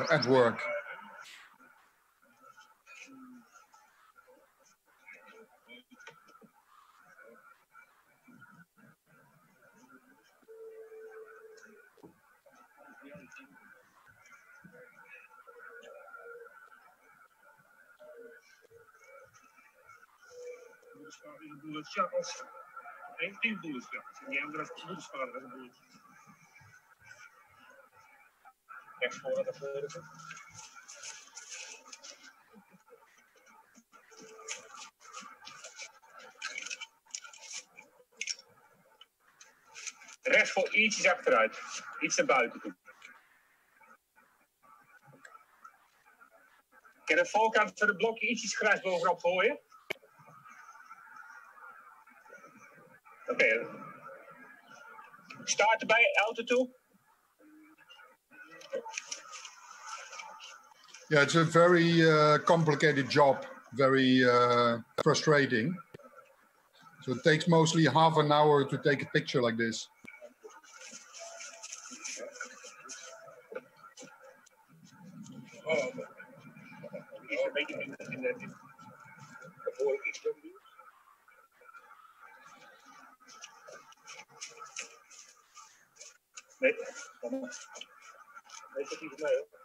at work. Charles. Een boerensvrouw. Die andere boerenvader is een boertje. Rechts voor dat gebeurde. Rechts voor ietsjes achteruit. Iets naar buiten toe. Kan de voorkant van het blokje ietsjes gras bovenop gooien? Okay. Start erbij, altitude. Yeah, it's a very complicated job, very frustrating. So it takes mostly half an hour to take a picture like this. Nee, nee, dat niet mee hoor.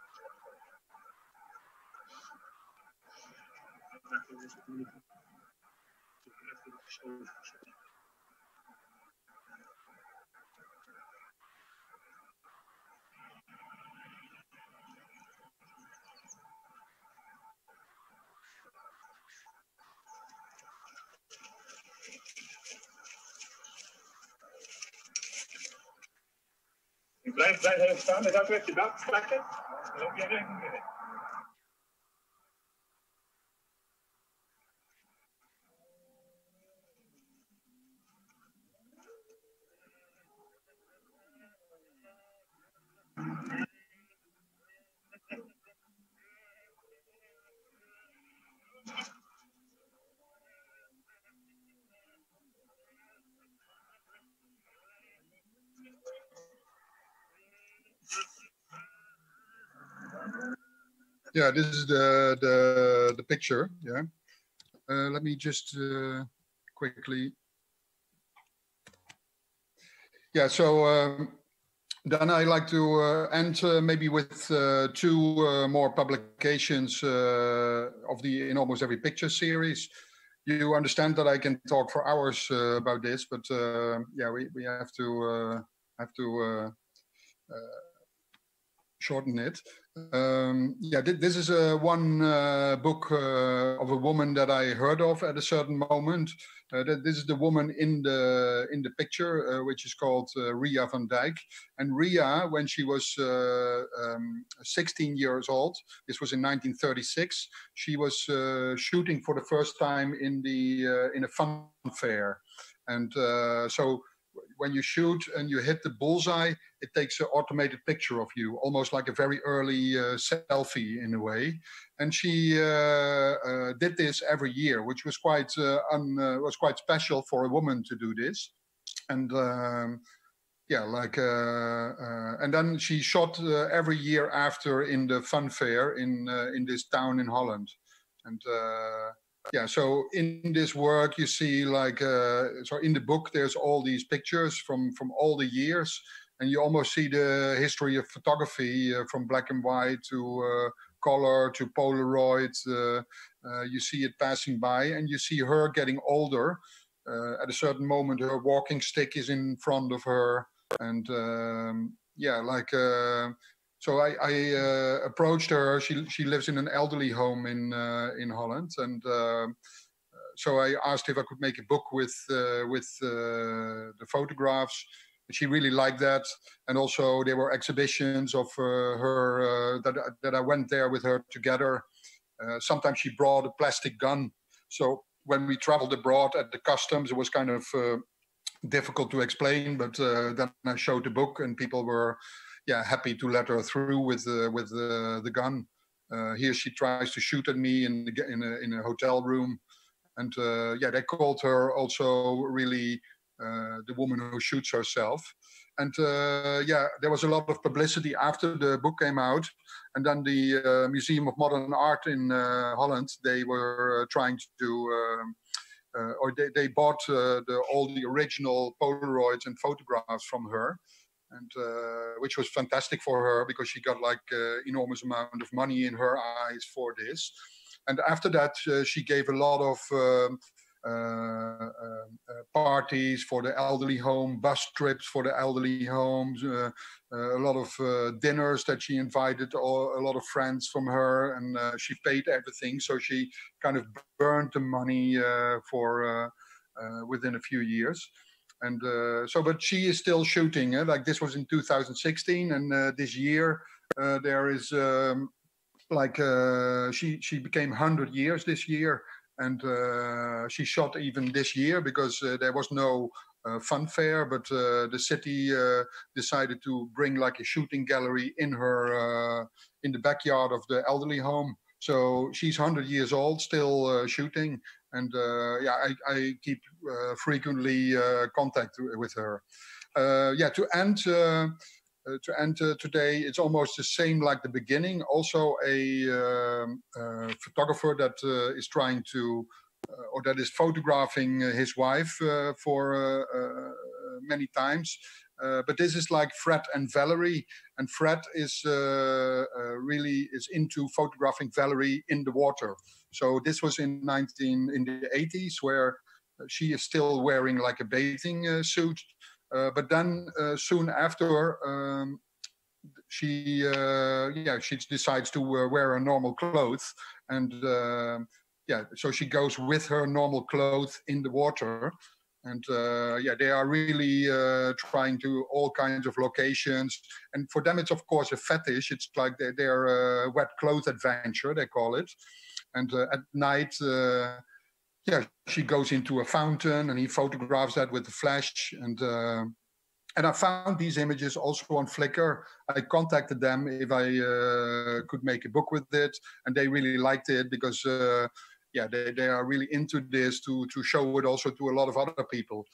Blijf even staan, met dat met je dak plakken. Dan loop jij recht mee. Yeah, this is the picture. Yeah, let me just quickly. Yeah, so then I like to end maybe with two more publications of the In Almost Every Picture series. You understand that I can talk for hours about this, but yeah, we have to shorten it. Yeah, this is one book of a woman that I heard of at a certain moment. This is the woman in the picture, which is called Riya Van Dijk. And Riya, when she was 16 years old, this was in 1936, she was shooting for the first time in a fun fair. And so when you shoot and you hit the bullseye, it takes an automated picture of you, almost like a very early selfie in a way. And she did this every year, which was quite special for a woman to do this. And yeah, like and then she shot every year after in the fun fair in this town in Holland. And yeah, so in this work you see like so in the book there's all these pictures from all the years, and you almost see the history of photography from black and white to color to Polaroid. You see it passing by, and you see her getting older. At a certain moment, her walking stick is in front of her, and yeah, like. So I approached her. She lives in an elderly home in Holland, and so I asked if I could make a book with the photographs. She really liked that, and also there were exhibitions of her that I went there with her together. Sometimes she brought a plastic gun, so when we traveled abroad at the customs, it was kind of difficult to explain. But then I showed the book, and people were. Yeah, happy to let her through with the gun. Here she tries to shoot at me in a hotel room, and yeah, they called her also really the woman who shoots herself. And yeah, there was a lot of publicity after the book came out, and then the Museum of Modern Art in Holland, they were trying to. Or they bought all the original Polaroids and photographs from her. And which was fantastic for her because she got like enormous amount of money in her eyes for this. And after that, she gave a lot of parties for the elderly home, bus trips for the elderly homes, a lot of dinners that she invited a lot of friends from her, and she paid everything. So she kind of burned the money for within a few years. And so, but she is still shooting. Like this was in 2016, and this year there is like she became 100 years this year, and she shot even this year because there was no fun fair, but the city decided to bring like a shooting gallery in her in the backyard of the elderly home. So she's 100 years old, still shooting. And yeah, I keep frequently contact with her. Yeah, to end today, it's almost the same like the beginning. Also, a photographer that is trying to, or that is photographing his wife for many times. But this is like Fred and Valerie, and Fred is really is into photographing Valerie in the water. So this was in the 80s, where she is still wearing like a bathing suit. But then soon after, she decides to wear her normal clothes, and yeah, so she goes with her normal clothes in the water. And yeah, they are really trying to all kinds of locations. And for them, it's of course a fetish. It's like their wet clothes adventure, they call it. And at night, yeah, she goes into a fountain, and he photographs that with the flash. And I found these images also on Flickr. I contacted them if I could make a book with it, and they really liked it because. Yeah, they are really into this to show it also to a lot of other people.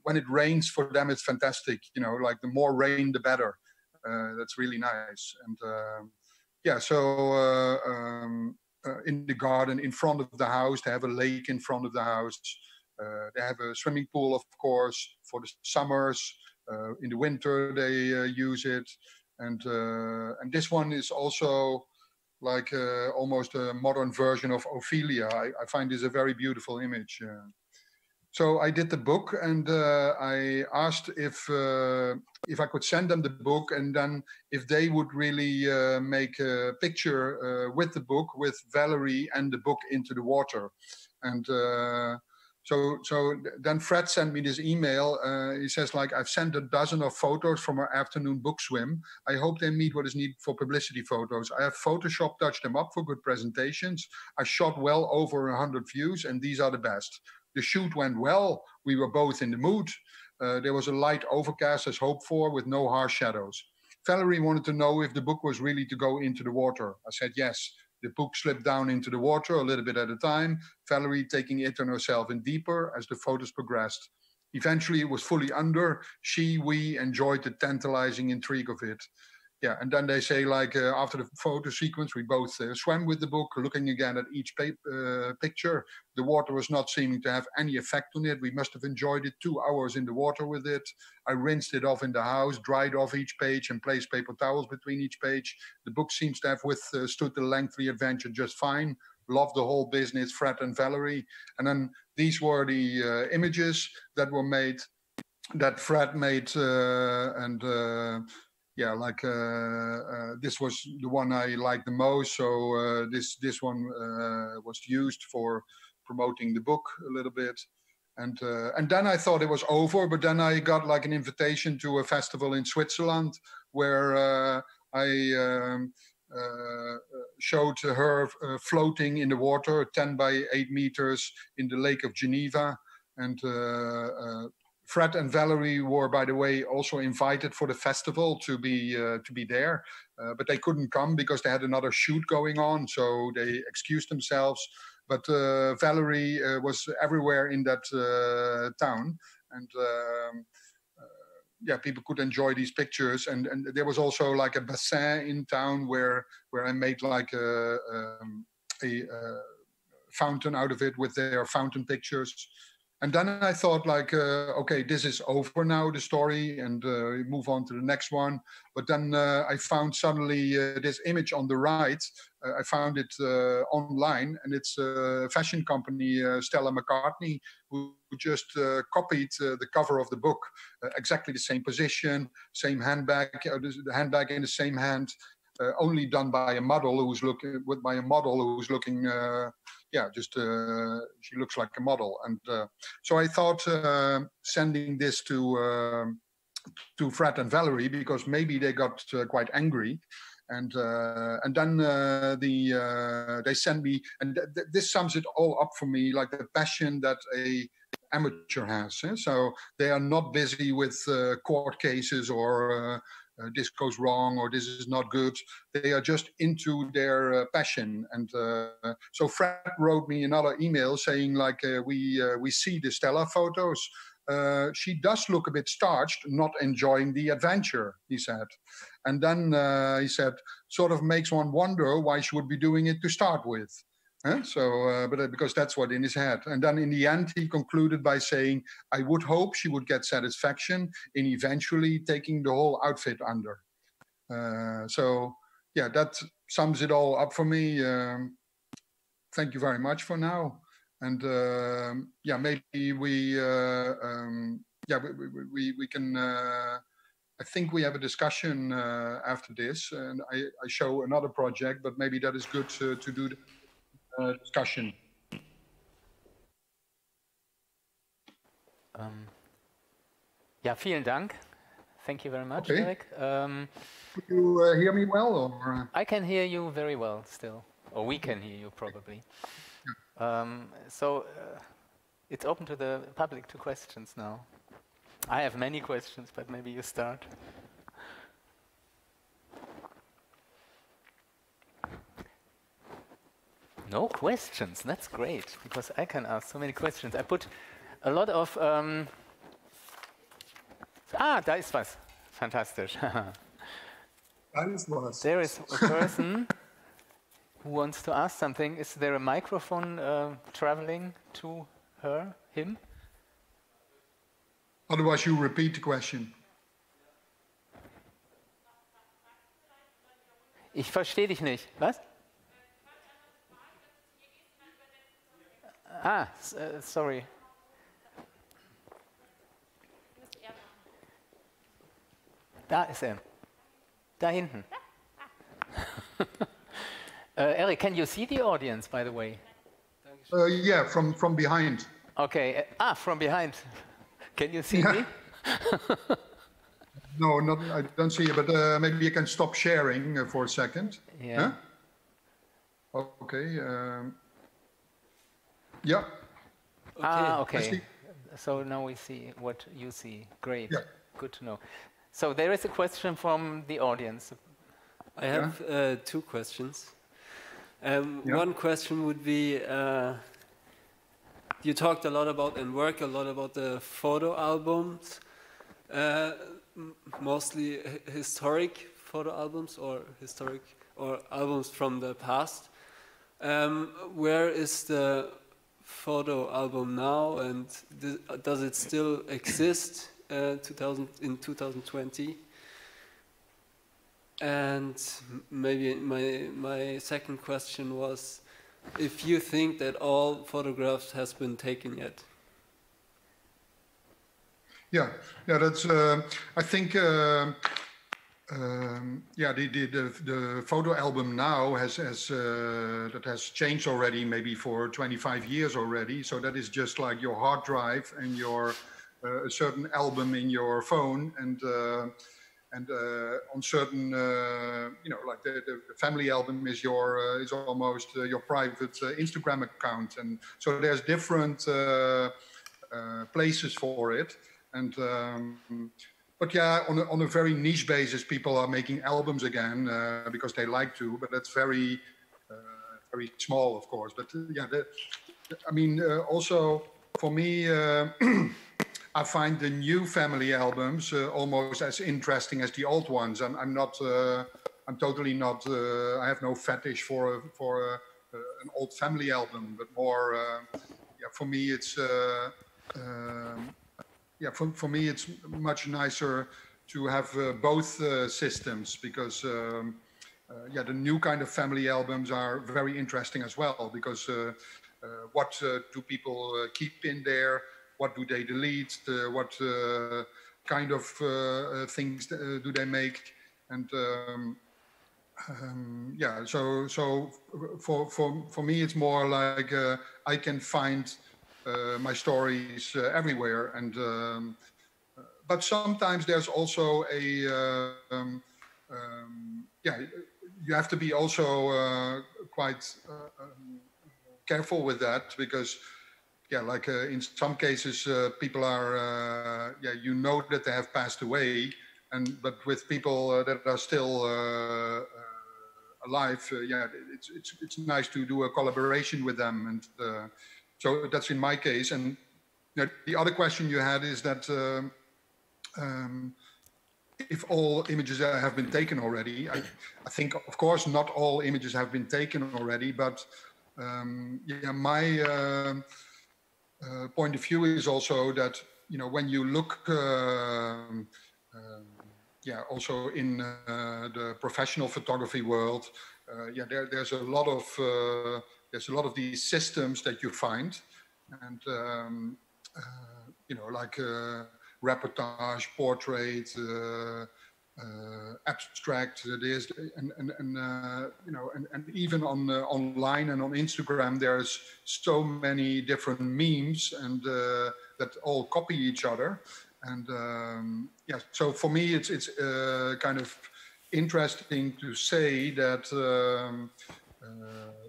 When it rains for them, it's fantastic. You know, like the more rain, the better. That's really nice. And yeah, so in the garden in front of the house, they have a lake in front of the house. They have a swimming pool, of course, for the summers. In the winter, they use it. And this one is also like almost a modern version of Ophelia. I find this a very beautiful image. So I did the book, and I asked if I could send them the book, and then if they would really make a picture with the book, with Valerie and the book into the water. And so then Fred sent me this email. He says, like, I've sent a dozen of photos from our afternoon book swim. I hope they meet what is needed for publicity photos. I have Photoshop touched them up for good presentations. I shot well over 100 views, and these are the best. The shoot went well. We were both in the mood. There was a light overcast as hoped for, with no harsh shadows. Valerie wanted to know if the book was really to go into the water. I said yes. The book slipped down into the water a little bit at a time, Valerie taking it on herself in deeper as the photos progressed. Eventually it was fully under. We enjoyed the tantalizing intrigue of it. Yeah, and then they say, like, after the photo sequence, we both swam with the book, looking again at each picture. The water was not seeming to have any effect on it. We must have enjoyed it 2 hours in the water with it. I rinsed it off in the house, dried off each page, and placed paper towels between each page. The book seems to have withstood the lengthy adventure just fine. Loved the whole business, Fred and Valerie. And then these were the images that were made, that Fred made, yeah, like this was the one I liked the most. So this one was used for promoting the book a little bit. And then I thought it was over, but then I got like an invitation to a festival in Switzerland where I showed her floating in the water, 10 by 8 meters in the Lake of Geneva. And Fred and Valerie were, by the way, also invited for the festival to be there, but they couldn't come because they had another shoot going on, so they excused themselves. But Valerie was everywhere in that town, and yeah, people could enjoy these pictures. And there was also like a bassin in town where I made like a fountain out of it with their fountain pictures. And then I thought, like, okay, this is over now, the story, and we move on to the next one. But then I found suddenly this image on the right. I found it online, and it's a fashion company, Stella McCartney, who just copied the cover of the book, exactly the same position, same handbag, the handbag in the same hand. Only done by a model who's looking yeah, just she looks like a model. And so I thought sending this to Fred and Valerie, because maybe they got quite angry. And then they sent me, and this sums it all up for me, like the passion that a amateur has. So they are not busy with court cases or this goes wrong or this is not good. They are just into their passion. And so Fred wrote me another email saying, like, we see the Stella photos. She does look a bit starched, not enjoying the adventure, he said. And then he said, sort of makes one wonder why she would be doing it to start with. So, but because that's what in his head. And then in the end, he concluded by saying, I would hope she would get satisfaction in eventually taking the whole outfit under. So, yeah, that sums it all up for me. Thank you very much for now. And yeah, maybe we can. I think we have a discussion after this, and I show another project, but maybe that is good to do the discussion. Ja, vielen Dank. Thank you very much, Okay. Erik. Could you hear me well? Or? I can hear you very well still, or we can hear you probably. So it's open to the public to questions now. I have many questions, but maybe you start. No questions, that's great, because I can ask so many questions. I put a lot of... da ist was. Fantastisch. There is a person who wants to ask something. Is there a microphone traveling to her, him? Otherwise, you repeat the question. Ich verstehe dich nicht. Was? Ah, sorry. Da ist er. Da hinten. Erik, can you see the audience, by the way? Yeah, from behind. Okay. From behind. Can you see me? No, I don't see it, but maybe you can stop sharing for a second. Yeah. Huh? Okay. Yeah. Okay. So now we see what you see. Great. Yeah. Good to know. So there is a question from the audience. I have two questions. One question would be, you talked a lot about and work a lot about the photo albums, mostly historic photo albums or albums from the past. Where is the photo album now, and does it still exist in 2020? And maybe my second question was if you think that all photographs has been taken yet. Yeah, that's. I think. The photo album now has changed already, maybe for 25 years already. So that is just like your hard drive and your a certain album in your phone, and on certain, like the family album is is almost your private Instagram account, and so there's different places for it. And but yeah, on a very niche basis, people are making albums again because they like to, but that's very small, of course. But also for me, I find the new family albums almost as interesting as the old ones. I'm totally not. I have no fetish for an old family album, but more. For me, it's. For me, it's much nicer to have both systems, because the new kind of family albums are very interesting as well, because what do people keep in there? What do they delete? What kind of things do they make? And so for me, it's more like I can find my stories everywhere, and but sometimes there's also you have to be also quite careful with that, because in some cases people are that they have passed away, but with people that are still alive, it's nice to do a collaboration with them, and so that's in my case. And the other question you had is that if all images have been taken already. I think, of course, not all images have been taken already, but my point of view is also that, when you look also in the professional photography world, there's a lot of these systems that you find, and like reportage, portrait, abstract. There's and even on online and on Instagram, there's so many different memes and that all copy each other. And so for me, it's kind of interesting to say that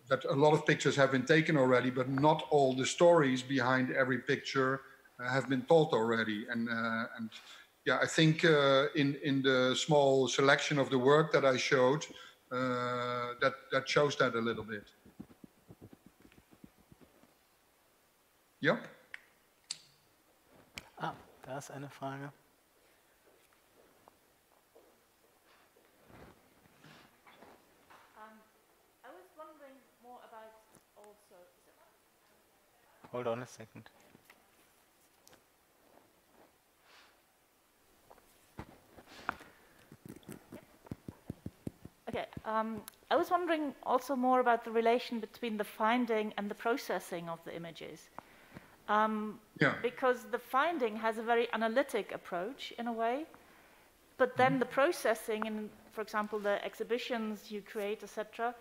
that a lot of pictures have been taken already, but not all the stories behind every picture have been told already. And I think in the small selection of the work that I showed, that shows that a little bit. Yeah. Da ist eine Frage. Hold on a second. Okay, I was wondering also more about the relation between the finding and the processing of the images. Because the finding has a very analytic approach in a way, but then the processing in, for example, the exhibitions you create, etc.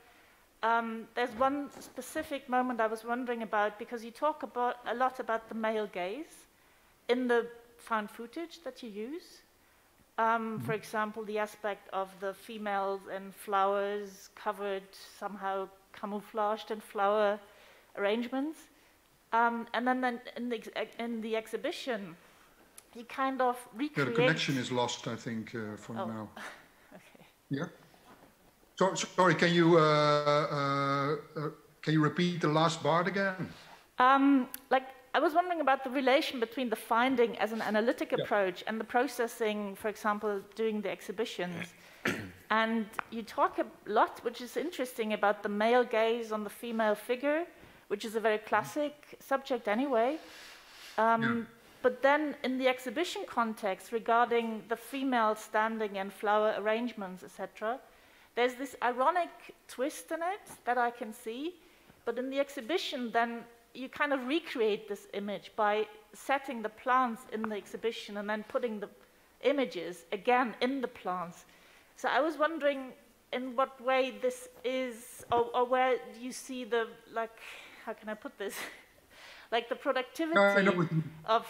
There's one specific moment I was wondering about, because you talk a lot about the male gaze in the found footage that you use. For example, the aspect of the females in flowers covered, somehow camouflaged in flower arrangements. And then in the exhibition, you kind of recreate... Yeah, the connection is lost, I think, for now. Okay. Yeah? Sorry, can you repeat the last part again? I was wondering about the relation between the finding as an analytic approach and the processing, for example, doing the exhibitions. And you talk a lot, which is interesting, about the male gaze on the female figure, which is a very classic subject anyway. But then in the exhibition context, regarding the female standing in flower arrangements, etc., there's this ironic twist in it that I can see. But in the exhibition, then you kind of recreate this image by setting the plants in the exhibition and then putting the images again in the plants. So I was wondering in what way this is, or where do you see the, like, how can I put this? Like the productivity of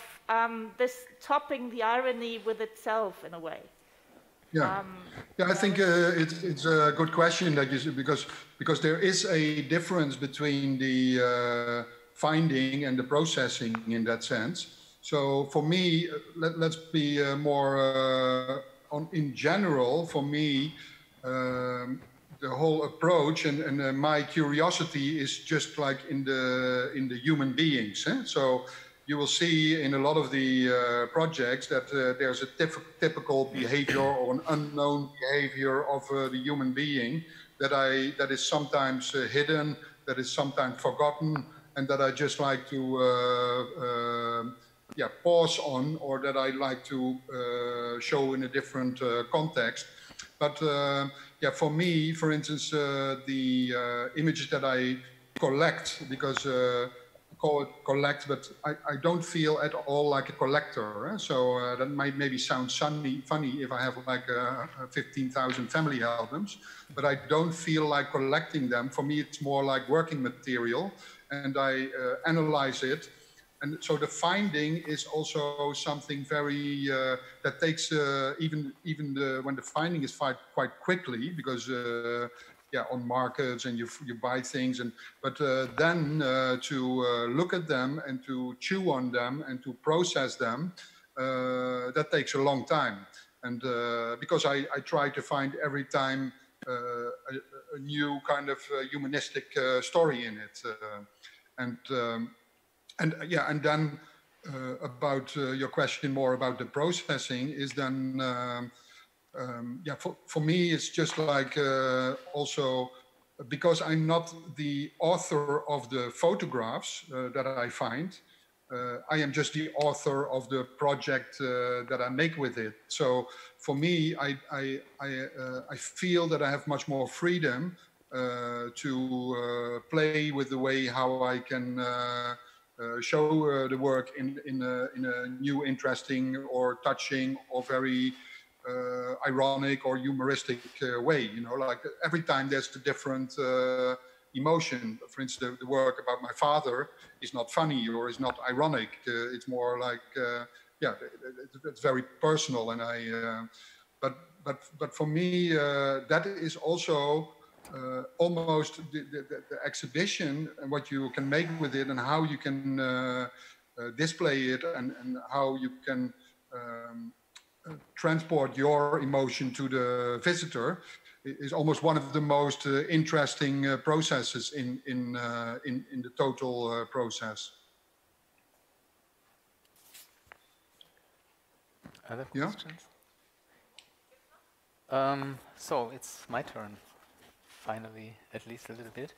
this topping the irony with itself in a way. Yeah, I think it's a good question that you, because there is a difference between the finding and the processing in that sense. So for me, let's be more in general. For me, the whole approach and my curiosity is just like in the human beings. So you will see in a lot of the projects that there's a typical behavior or an unknown behavior of the human being that is sometimes hidden, that is sometimes forgotten, and that I just like to pause on, or that I like to show in a different context. But for me, for instance, the images that I collect, because call it collect, but I don't feel at all like a collector. So that might maybe sound funny if I have like 15,000 family albums, but I don't feel like collecting them. For me, it's more like working material, and I analyze it. And so the finding is also something very that takes even when the finding is quite quickly, because on markets and you buy things, but then to look at them and to chew on them and to process them, that takes a long time. And because I try to find every time a new kind of humanistic story in it, and then about your question more about the processing is then, for me, it's just like also because I'm not the author of the photographs that I find, I am just the author of the project that I make with it. So for me, I feel that I have much more freedom to play with the way how I can show the work in a new, interesting, or touching, or very ironic or humoristic way. You know, like every time there's a different emotion. For instance, the work about my father is not funny or is not ironic. It's more like it's very personal, and but for me that is also almost the exhibition and what you can make with it and how you can display it and how you can transport your emotion to the visitor is almost one of the most interesting processes in the total process. Other questions? Yeah? So it's my turn. Finally, at least a little bit.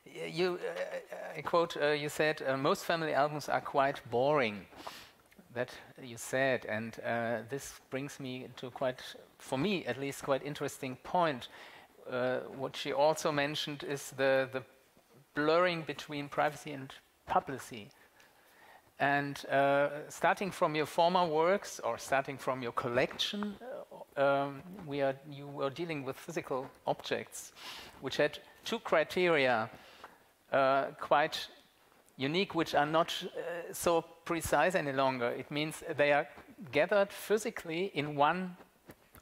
I quote, you said, most family albums are quite boring. That you said, and this brings me to quite, for me at least, quite interesting point. What she also mentioned is the blurring between privacy and publicity. And starting from your former works, or starting from your collection, you were dealing with physical objects, which had two criteria, quite unique, which are not so precise any longer. It means they are gathered physically in one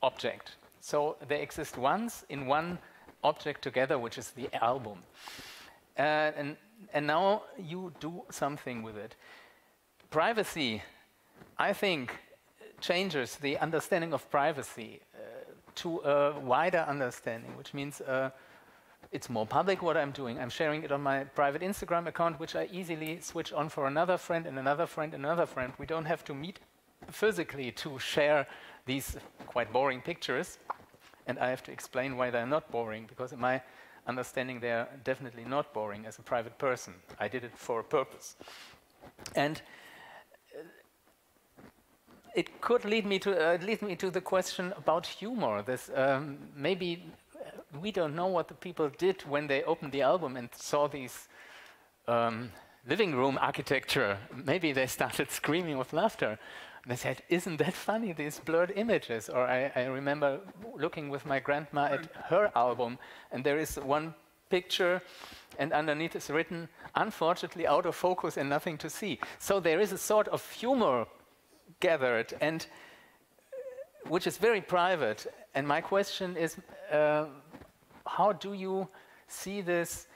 object. So they exist once in one object together, which is the album. And now you do something with it. Privacy, I think, changes the understanding of privacy to a wider understanding, which means it's more public what I'm doing. I'm sharing it on my private Instagram account, which I easily switch on for another friend and another friend and another friend. We don't have to meet physically to share these quite boring pictures. And I have to explain why they're not boring, because in my understanding they're definitely not boring as a private person. I did it for a purpose. And it could lead me to the question about humor. This maybe we don't know what the people did when they opened the album and saw these living room architecture. Maybe they started screaming with laughter. They said, "Isn't that funny, these blurred images?" Or I remember looking with my grandma at her album, and there is one picture, and underneath is written, "Unfortunately out of focus and nothing to see." So there is a sort of humor gathered, and which is very private. And my question is, how do you see this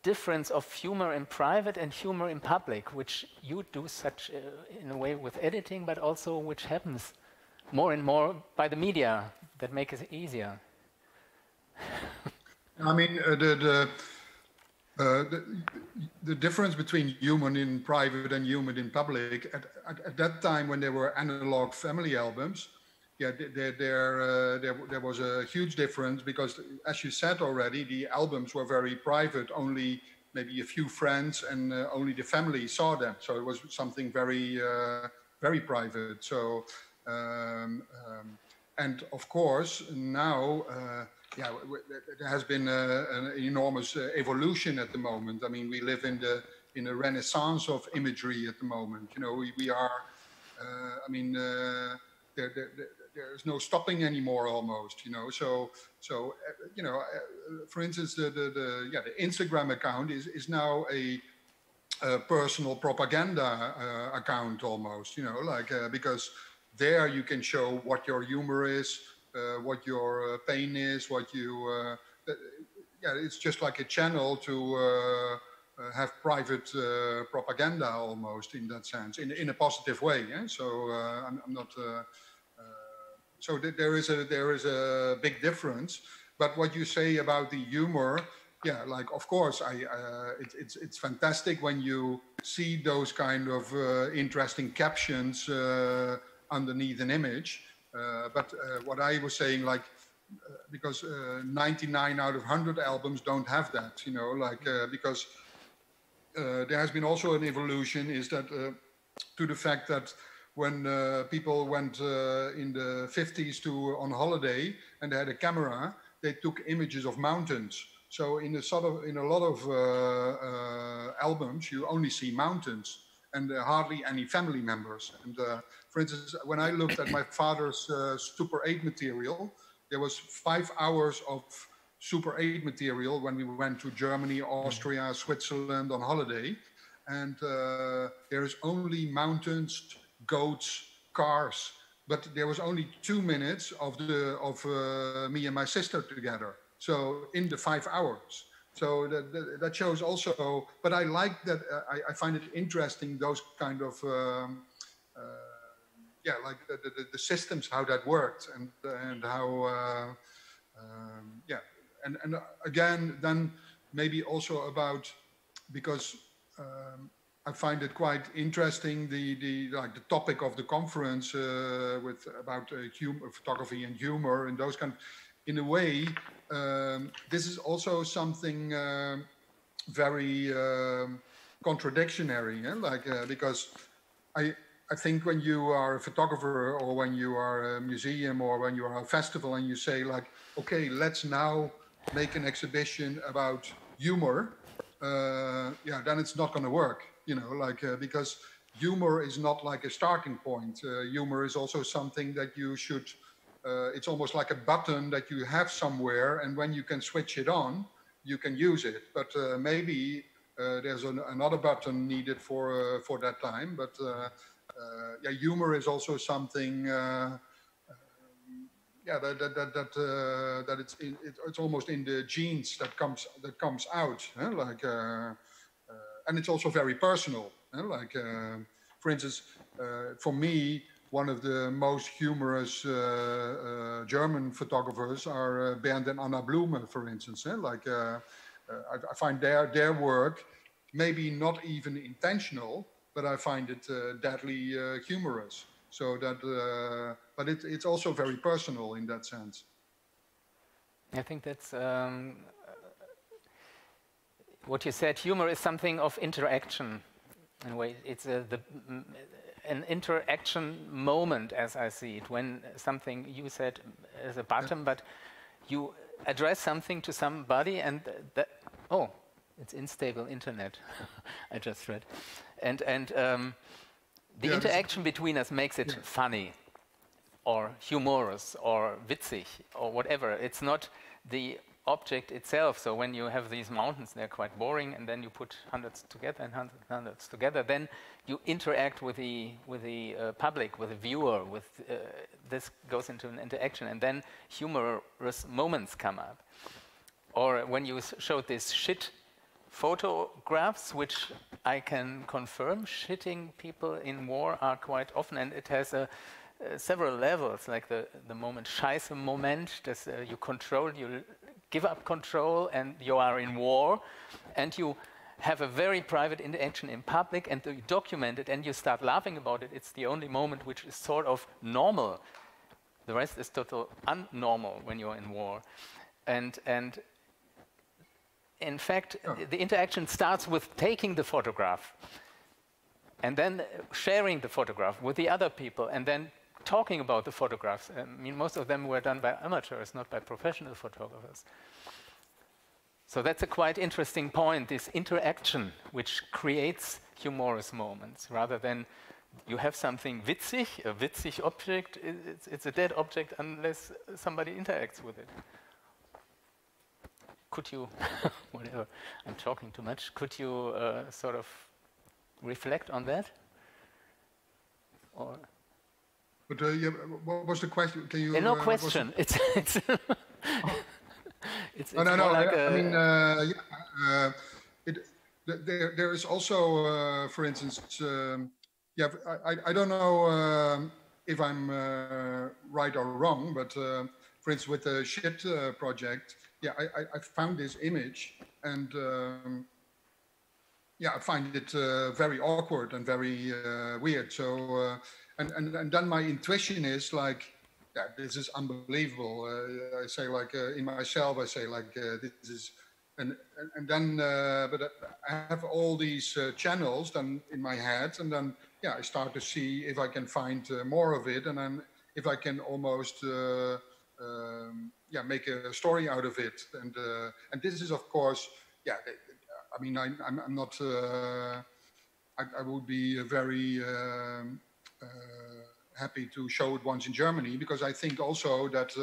difference of humor in private and humor in public, which you do such in a way with editing, but also which happens more and more by the media that make it easier? I mean, the difference between human in private and human in public, at that time when there were analog family albums, yeah, there was a huge difference, because, as you said already, the albums were very private. Only maybe a few friends and only the family saw them. So it was something very, very private. So, and of course, now, yeah, there has been an enormous evolution at the moment. I mean, we live in a renaissance of imagery at the moment. You know, we are, I mean, there's no stopping anymore almost, you know. So you know, for instance, the Instagram account is now a personal propaganda account almost, you know, like because there you can show what your humor is, what your pain is, what you yeah, it's just like a channel to have private propaganda almost, in that sense, in a positive way. Yeah? So I'm not. So there is a big difference. But what you say about the humor, yeah, like of course, it's fantastic when you see those kind of interesting captions underneath an image. But what I was saying, like, because 99 out of 100 albums don't have that, you know, like because there has been also an evolution, is that to the fact that when people went in the 50s on holiday and they had a camera, they took images of mountains. So in a lot of albums, you only see mountains and hardly any family members. And for instance, when I looked at my father's Super 8 material, there was 5 hours of Super 8 material when we went to Germany, Austria, Switzerland on holiday. And there is only mountains, goats, cars, but there was only 2 minutes of me and my sister together. So in the 5 hours. So that shows also, but I like that, I find it interesting, those kind of, yeah, like the systems, how that worked, and how, yeah, and again, then maybe also about, because I find it quite interesting, the topic of the conference about photography and humor and those kind of, in a way, this is also something very contradictory, because I think when you are a photographer or when you are a museum or when you are a festival and you say like, okay, let's now make an exhibition about humor, then it's not going to work, because humor is not like a starting point. Humor is also something that you should, it's almost like a button that you have somewhere, and when you can switch it on, you can use it. But maybe there's another button needed for that time. But humor is also something. That it's almost in the genes that comes out, and it's also very personal. For instance, for me, one of the most humorous German photographers are Bernd and Anna Blume, for instance. I find their work maybe not even intentional, but I find it deadly humorous. So that, but it's also very personal in that sense. I think that's what you said. Humor is something of interaction. In a way, it's an interaction moment, as I see it. When something you said is a button, but you address something to somebody, and it's unstable internet. I just read, and the interaction between us makes it funny, or humorous, or witzig, or whatever. It's not the object itself. So when you have these mountains, they're quite boring, and then you put hundreds together and hundreds together, then you interact with the public, with the viewer. This goes into an interaction, and then humorous moments come up. Or when you showed this shit photographs, which I can confirm, shitting people in war are quite often, and it has several levels, like the moment Scheiße moment, that you give up control and you are in war, and you have a very private interaction in public, and you document it and you start laughing about it. It's the only moment which is sort of normal. The rest is total unnormal when you're in war. And in fact, the interaction starts with taking the photograph and then sharing the photograph with the other people and then talking about the photographs. I mean, most of them were done by amateurs, not by professional photographers. So that's a quite interesting point, this interaction which creates humorous moments, rather than you have something witzig, a witzig object, it's a dead object unless somebody interacts with it. Could you, whatever, I'm talking too much, could you sort of reflect on that? Or but what was the question? Can you? No question. It's no. Like I mean, there is also, for instance, I don't know if I'm right or wrong, but for instance, with the shit project, I found this image, and I find it very awkward and very weird. So, and then my intuition is like, this is unbelievable. I say like in myself, I say like this is, and then but I have all these channels then in my head, and then I start to see if I can find more of it, and then if I can almost make a story out of it, and this is of course I mean I'm not I would be very happy to show it once in Germany, because I think also that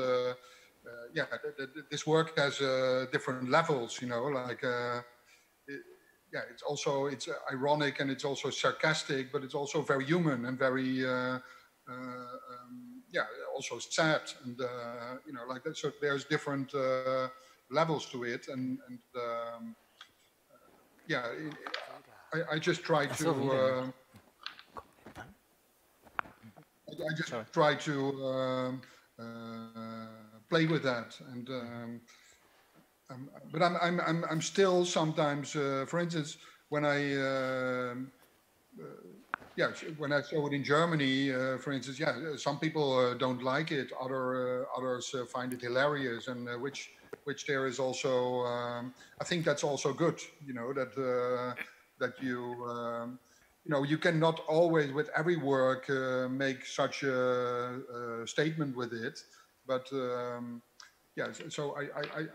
this work has different levels, you know, like it's ironic and it's also sarcastic, but it's also very human and very also sad, and you know, like that. So there's different levels to it, and I just try to try to play with that, and but I'm still sometimes, for instance, when when I show it in Germany, for instance, some people don't like it, others find it hilarious, and which which there is also, I think that's also good, you know, that you cannot always with every work make such a statement with it, but yeah, so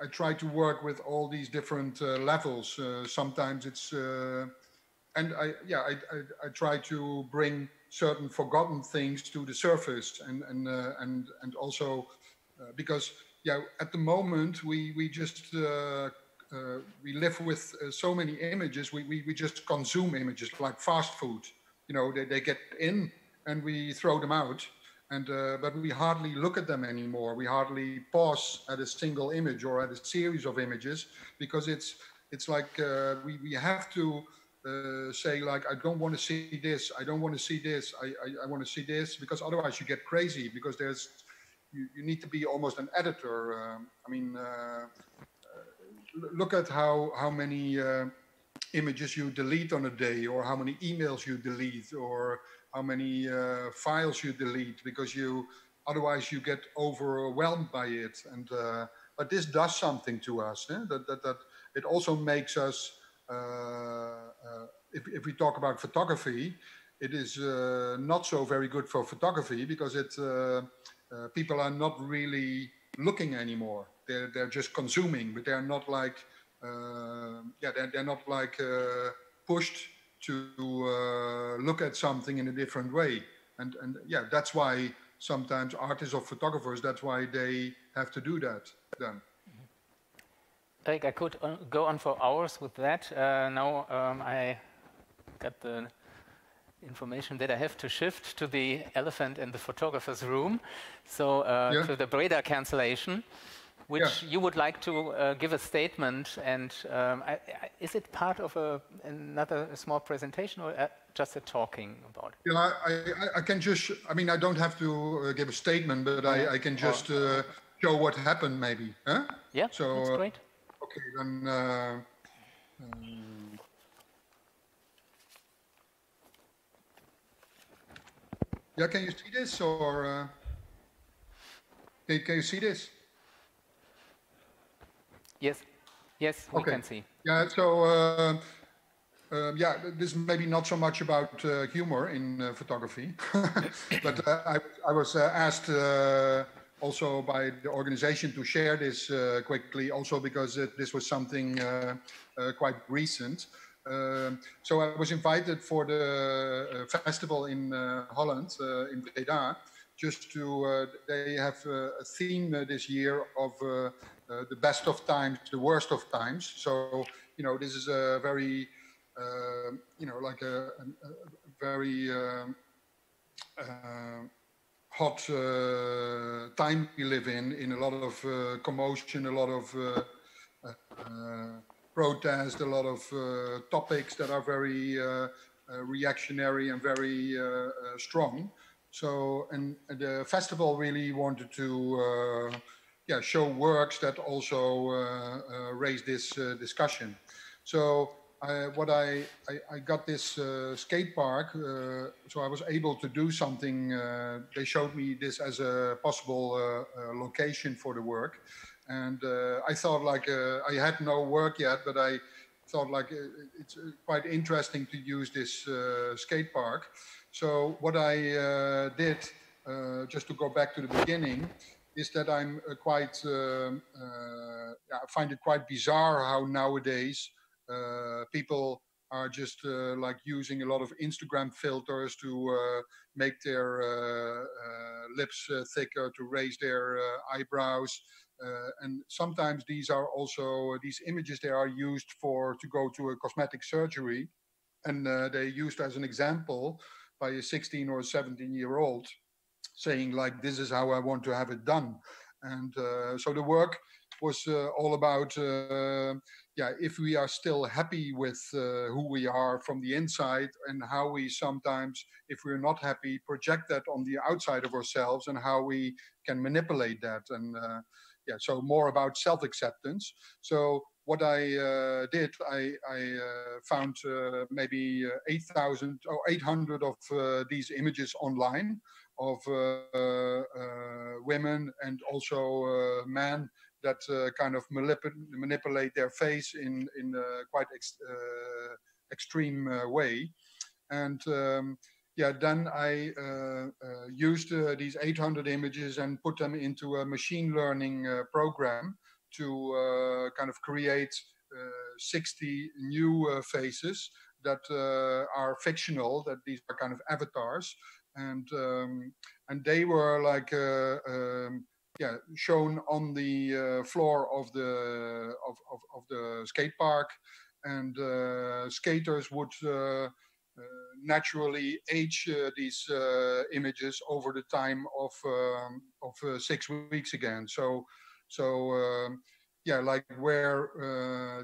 I try to work with all these different levels. Sometimes it's, and I try to bring certain forgotten things to the surface, and also because at the moment we just we live with so many images. We just consume images like fast food. You know, they get in and we throw them out. And, but we hardly look at them anymore. We hardly pause at a single image or at a series of images, because it's like we have to say, like, I don't want to see this, I don't want to see this, I want to see this, because otherwise you get crazy, because you need to be almost an editor. I mean, look at how many images you delete on a day, or how many emails you delete, or how many files you delete, because otherwise you get overwhelmed by it. And but this does something to us. That it also makes us. If we talk about photography, it is not so very good for photography, because people are not really looking anymore. They're just consuming, but they're not like they're not like pushed to look at something in a different way. And yeah, that's why sometimes artists or photographers, that's why they have to do that then. Erik, I could go on for hours with that. Now I got the information that I have to shift to the elephant in the photographer's room, so to the Breda cancellation, which you would like to give a statement, and is it part of another small presentation, or just a talking about it? Yeah, I can just, I mean, I don't have to give a statement, but I can just show what happened maybe. Huh? Yeah, so, that's great. Okay, then... yeah, can you see this, or... can you see this? Yes, we can see. Yeah, so yeah, this is maybe not so much about humor in photography, but I was asked also by the organization to share this quickly, also because this was something quite recent. So I was invited for the festival in Holland, in Breda, just to, they have a theme this year of the best of times, the worst of times. So, you know, this is a very, you know, like a very hot time we live in a lot of commotion, a lot of protest, a lot of topics that are very reactionary and very strong. So, and the festival really wanted to show works that also raise this discussion. So I got this skate park, so I was able to do something. They showed me this as a possible location for the work. And I thought, like, I had no work yet, but I thought, like, it's quite interesting to use this skate park. So what I did, just to go back to the beginning, is that I'm quite, I find it quite bizarre how nowadays people are just like using a lot of Instagram filters to make their lips thicker, to raise their eyebrows. And sometimes these are also, these images, they are used to go to a cosmetic surgery. And they're used as an example by a 16 or 17-year-old saying, like, this is how I want to have it done. And so the work was all about, if we are still happy with who we are from the inside, and how we sometimes, if we're not happy, project that on the outside of ourselves, and how we can manipulate that. And so more about self-acceptance. So what I did, I found maybe 8,000 or 800 of these images online of women and also men that kind of manipulate their face in a quite extreme way. And yeah, then I used these 800 images and put them into a machine learning program to kind of create 60 new faces that are fictional, that these are kind of avatars. And they were like yeah, shown on the floor of the skate park, and skaters would naturally age these images over the time of 6 weeks again. So yeah, like where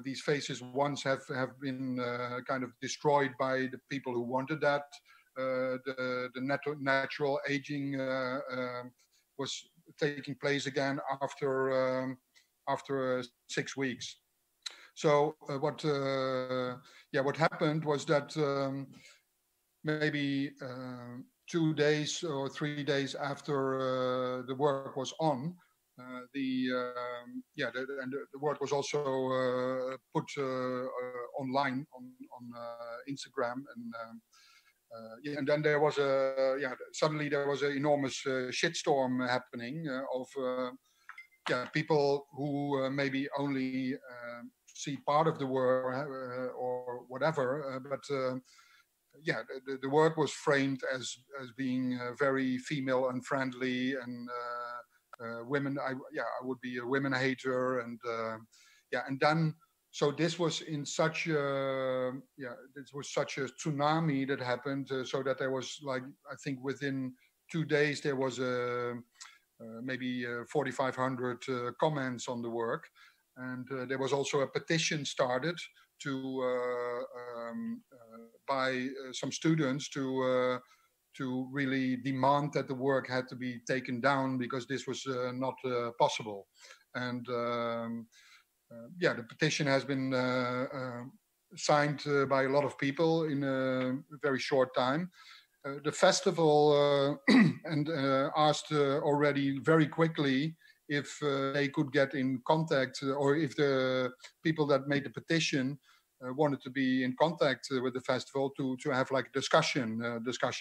these faces once have been kind of destroyed by the people who wanted that, the natural aging was taking place again after 6 weeks. So what happened was that maybe 2 days or 3 days after the work was on, the work was also put online on Instagram, and then there was suddenly there was an enormous shitstorm happening of people who maybe only see part of the work or whatever, but yeah, the work was framed as being very female unfriendly, and women. I would be a women hater, and and then so this was in such this was such a tsunami that happened, so that there was, like, I think within 2 days there was maybe 4,500 comments on the work. And there was also a petition started to by some students to really demand that the work had to be taken down, because this was not possible. And the petition has been signed by a lot of people in a very short time. The festival asked already very quickly if they could get in contact, or if the people that made the petition wanted to be in contact with the festival to have like a discussion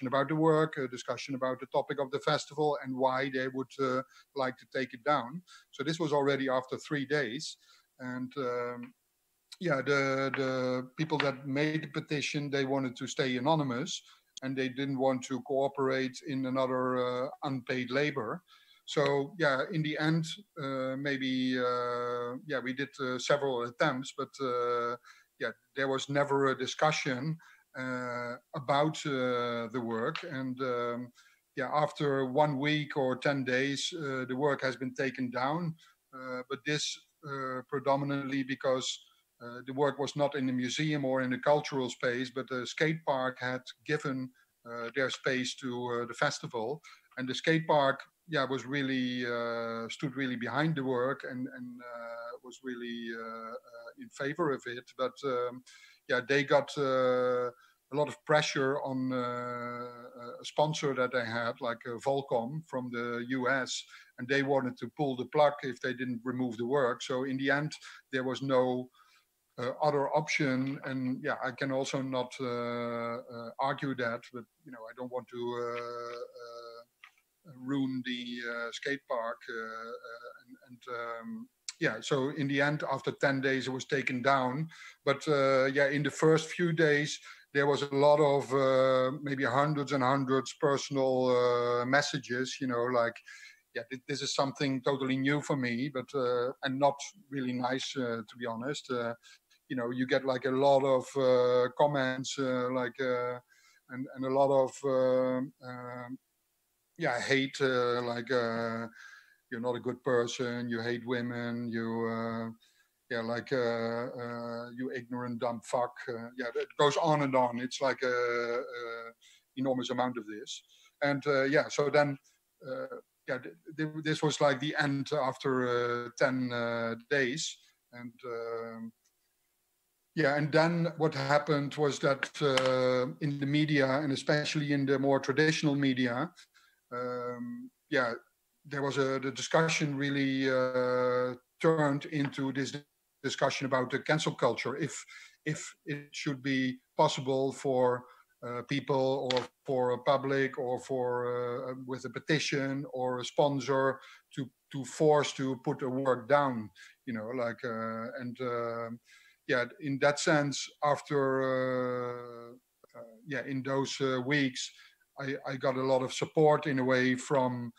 about the work, a discussion about the topic of the festival, and why they would like to take it down. So this was already after 3 days. And the people that made the petition, they wanted to stay anonymous, and they didn't want to cooperate in another unpaid labor. So yeah, in the end, we did several attempts, but there was never a discussion about the work. And after 1 week or 10 days, the work has been taken down. But this predominantly because the work was not in the museum or in the cultural space, but the skate park had given their space to the festival, and the skate park was really stood really behind the work and was really in favor of it. But they got a lot of pressure on a sponsor that they had, like Volcom from the US, and they wanted to pull the plug if they didn't remove the work. So in the end, there was no other option. And I can also not argue that, but I don't want to ruin the skate park. So in the end, after 10 days, it was taken down. But in the first few days, there was a lot of maybe hundreds and hundreds personal messages, like, this is something totally new for me, but and not really nice, to be honest. You get like a lot of comments, and a lot of hate, like you're not a good person, you hate women, you you ignorant dumb fuck. It goes on and on. It's like a enormous amount of this. And so then this was like the end after 10 days. And and then what happened was that in the media, and especially in the more traditional media, there was the discussion really turned into this discussion about the cancel culture. If it should be possible for people or for a public or for with a petition or a sponsor to force to put a work down, you know, like yeah, in that sense, after in those weeks, I got a lot of support in a way from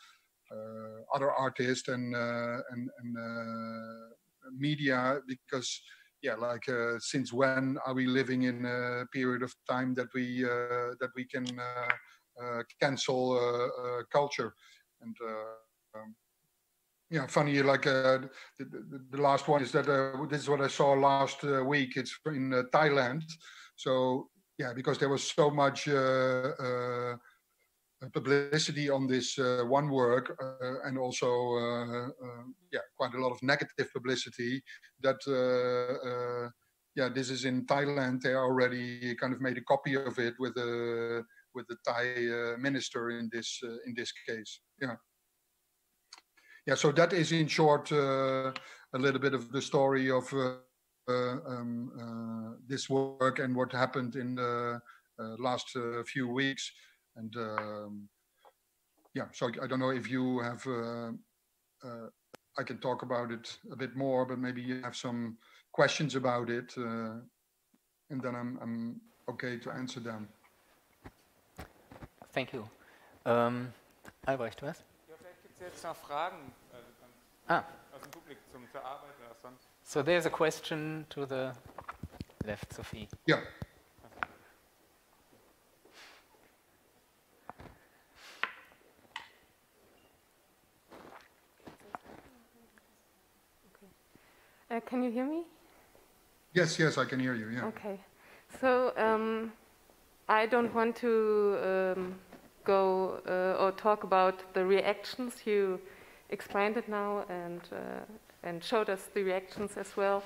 other artists and media, because since when are we living in a period of time that we can cancel culture? And funny, like the last one is that this is what I saw last week. It's in Thailand. So yeah, because there was so much publicity on this one work, and also quite a lot of negative publicity, that this is in Thailand. They already kind of made a copy of it with the Thai minister in this case. So that is in short a little bit of the story of this work and what happened in the last few weeks. And so I don't know if you have, I can talk about it a bit more, but maybe you have some questions about it, and then I'm okay to answer them. Thank you. Albrecht, was? Ja, vielleicht gibt es jetzt noch Fragen aus dem Publikum zur Arbeit oder sonst. So there's a question to the left, Sophie. Yeah. Can you hear me? Yes, I can hear you, yeah. Okay. So I don't want to go or talk about the reactions. You explained it now and showed us the reactions as well.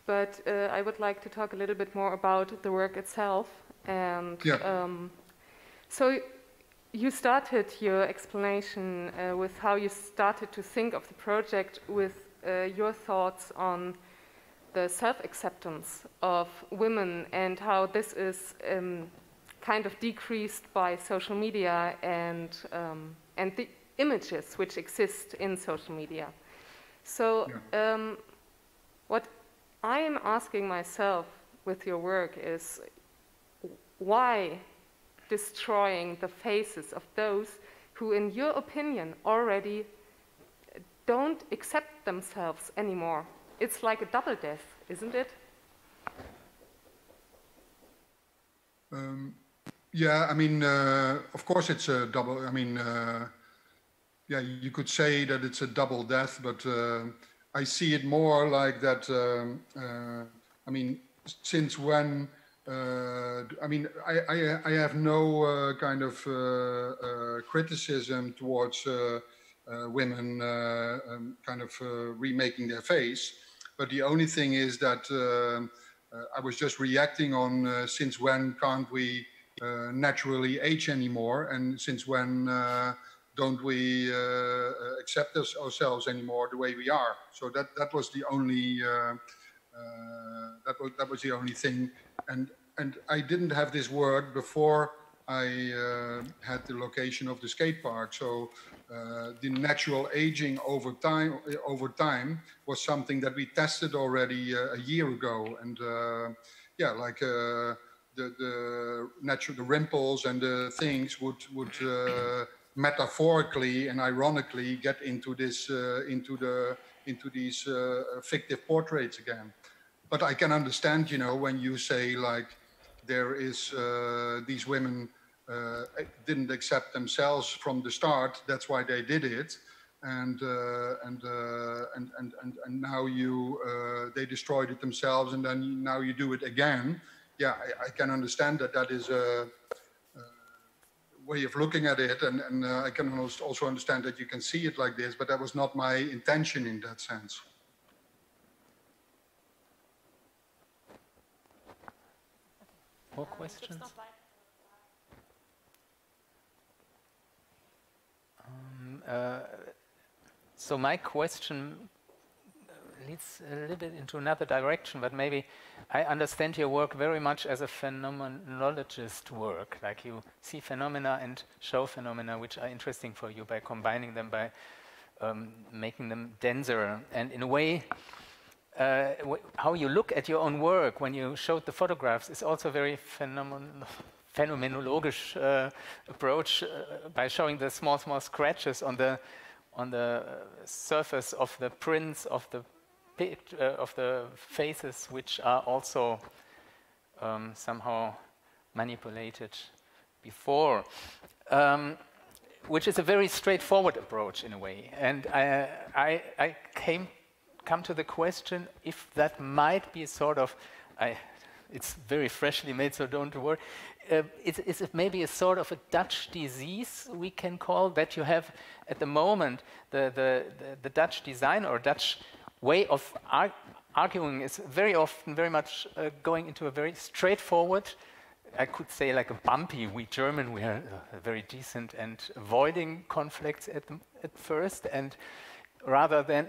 But I would like to talk a little bit more about the work itself. And so you started your explanation with how you started to think of the project with your thoughts on the self-acceptance of women and how this is kind of decreased by social media and the images which exist in social media. So what I am asking myself with your work is, why destroying the faces of those who, in your opinion, already don't accept themselves anymore? It's like a double death, isn't it? I mean, of course it's a double, I mean, you could say that it's a double death, but I see it more like that, I mean, since when, I mean, I have no kind of criticism towards women kind of remaking their face. But the only thing is that I was just reacting on since when can't we naturally age anymore, and since when don't we accept ourselves anymore the way we are. So that was the only that was the only thing, and I didn't have this work before I had the location of the skate park. So the natural aging over time was something that we tested already a year ago, and the rimples and the things would metaphorically and ironically get into this into these fictive portraits again. But I can understand, you know, when you say like there is these women didn't accept themselves from the start. That's why they did it, and now they destroyed it themselves, and then now you do it again. Yeah, I can understand that. That is a way of looking at it, and I can also understand that you can see it like this. But that was not my intention in that sense. More questions? So my question leads a little bit into another direction, but maybe I understand your work very much as a phenomenologist work, like you see phenomena and show phenomena which are interesting for you by combining them, by making them denser. And in a way, how you look at your own work when you showed the photographs is also very phenomenologisch approach by showing the small scratches on the surface of the prints of the faces, which are also somehow manipulated before, which is a very straightforward approach in a way. And I come to the question if that might be sort of, it's very freshly made, so don't worry. Is it maybe a sort of a Dutch disease we can call that you have at the moment? The Dutch design or Dutch way of arguing is very often very much going into a very straightforward, I could say like a bumpy. We German, we are very decent and avoiding conflicts at first, and rather than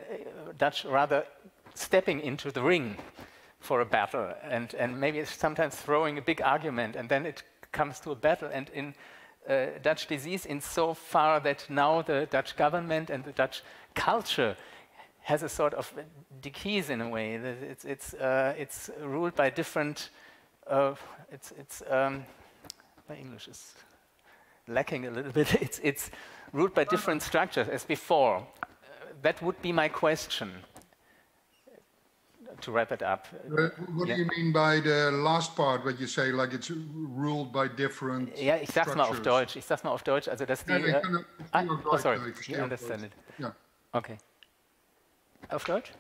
Dutch, rather stepping into the ring for a battle, and maybe sometimes throwing a big argument, and then it comes to a battle. And in Dutch disease, in so far that now the Dutch government and the Dutch culture has a sort of decrease in a way. It's ruled by different. My English is lacking a little bit. It's ruled by different structures as before. That would be my question. To wrap it up. What do you mean by the last part, what you say, like it's ruled by different Ja, ich sag's mal auf Deutsch. Also, dass die... oh, sorry, you understand it. Ja. Okay. Auf Deutsch?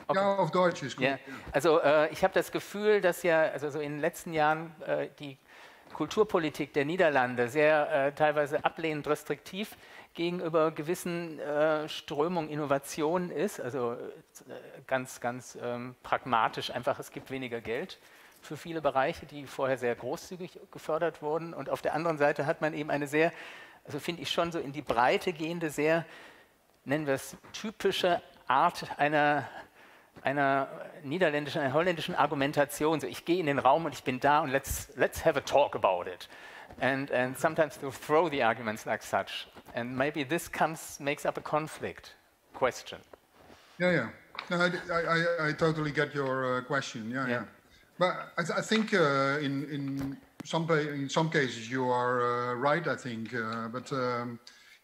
Okay. Ja, auf Deutsch ist gut. Ja. Also, ich habe das Gefühl, dass ja, also so in den letzten Jahren die Kulturpolitik der Niederlande sehr teilweise ablehnend restriktiv gegenüber gewissen Strömungen, Innovationen ist, also ganz pragmatisch einfach, es gibt weniger Geld für viele Bereiche, die vorher sehr großzügig gefördert wurden, und auf der anderen Seite hat man eben eine sehr, also finde ich schon so in die Breite gehende, sehr, nennen wir es, typische Art einer niederländischen, einer holländischen Argumentation, so ich gehe in den Raum und ich bin da und let's have a talk about it. And sometimes to throw the arguments like such. And maybe this makes up a conflict question. Yeah. No, I totally get your question. Yeah. But I think in some cases you are right. I think, but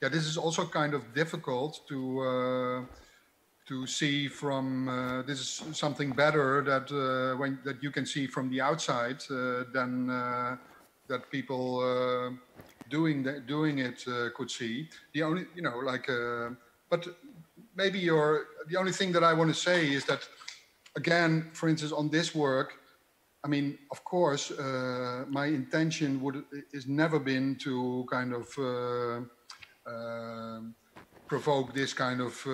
this is also kind of difficult to see from. This is something better that that you can see from the outside than that people doing it could see. The only, but maybe the only thing that I want to say is that, again, for instance, on this work, I mean, of course, my intention is never been to kind of provoke this kind of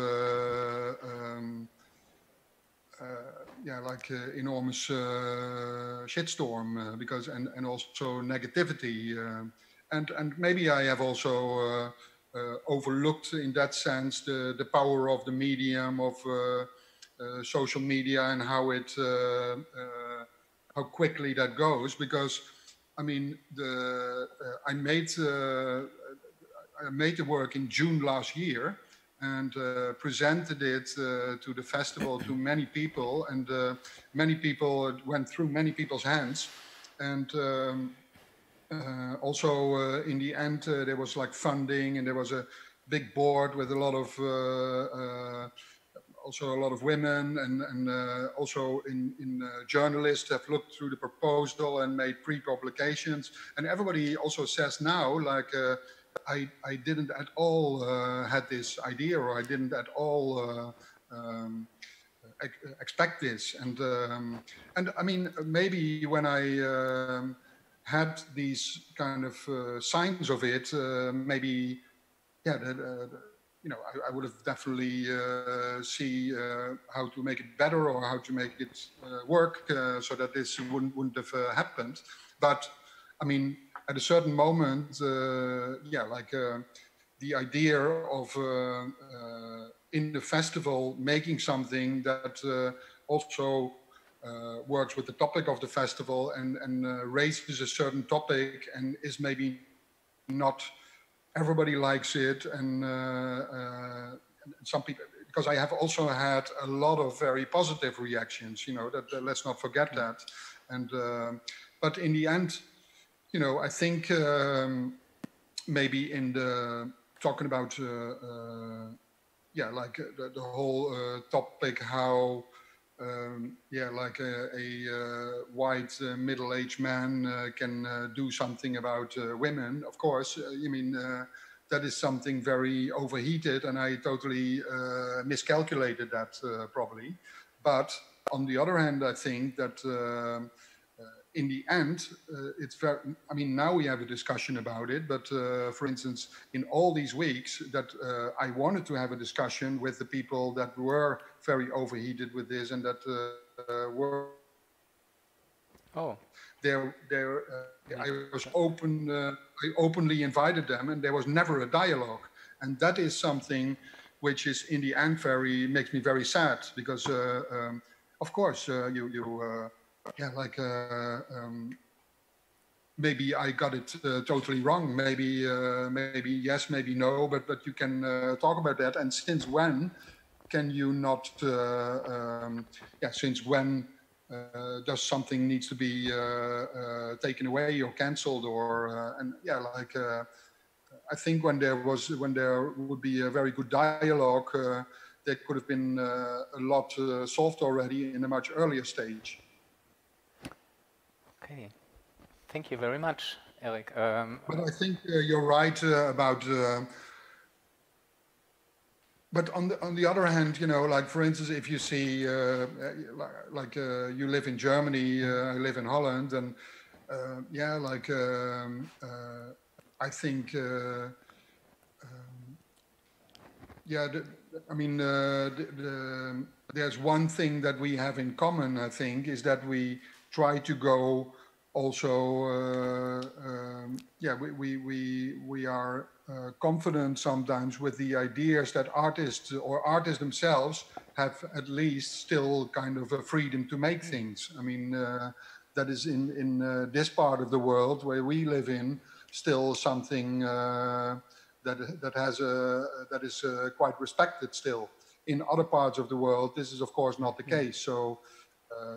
enormous shitstorm because and also negativity, and maybe I have also overlooked in that sense the power of the medium of social media and how quickly that goes, because I mean I made the work in June last year and presented it to the festival to many people, and many people went through many people's hands, and also in the end there was like funding, and there was a big board with a lot of also a lot of women, and also in journalists have looked through the proposal and made pre-publications, and everybody also says now like I didn't at all had this idea, or I didn't at all expect this, and I mean maybe when I had these kind of signs of it, maybe I would have definitely see how to make it better or how to make it work so that this wouldn't have happened. But I mean, at a certain moment, the idea of in the festival making something that also works with the topic of the festival and raises a certain topic and is maybe not everybody likes it, and some people, because I have also had a lot of very positive reactions, you know, that let's not forget that. And but in the end, you know, I think maybe in the talking about yeah, like the whole topic, how like a white middle-aged man can do something about women. Of course, you mean that is something very overheated, and I totally miscalculated that probably. But on the other hand, I think that in the end, it's very, I mean, now we have a discussion about it, but for instance, in all these weeks that I wanted to have a discussion with the people that were very overheated with this and that were... Oh. I was open, I openly invited them, and there was never a dialogue. And that is something which is in the end makes me very sad, because of course yeah, like maybe I got it totally wrong. Maybe maybe yes, maybe no. But you can talk about that. And since when can you not? Yeah, since when does something needs to be taken away or cancelled? Or and yeah, like I think when there would be a very good dialogue, there could have been a lot solved already in a much earlier stage. Okay, thank you very much, Erik. But I think you're right about. But on the other hand, you know, like for instance, if you see, like you live in Germany, I live in Holland, and yeah, like I think, yeah, I mean, there's one thing that we have in common, I think, is that we try to go also, yeah, we are confident sometimes with the ideas that artists or artists themselves have at least still kind of a freedom to make things. I mean, that is in this part of the world where we live in still something that is quite respected still. In other parts of the world, this is of course not the case. So.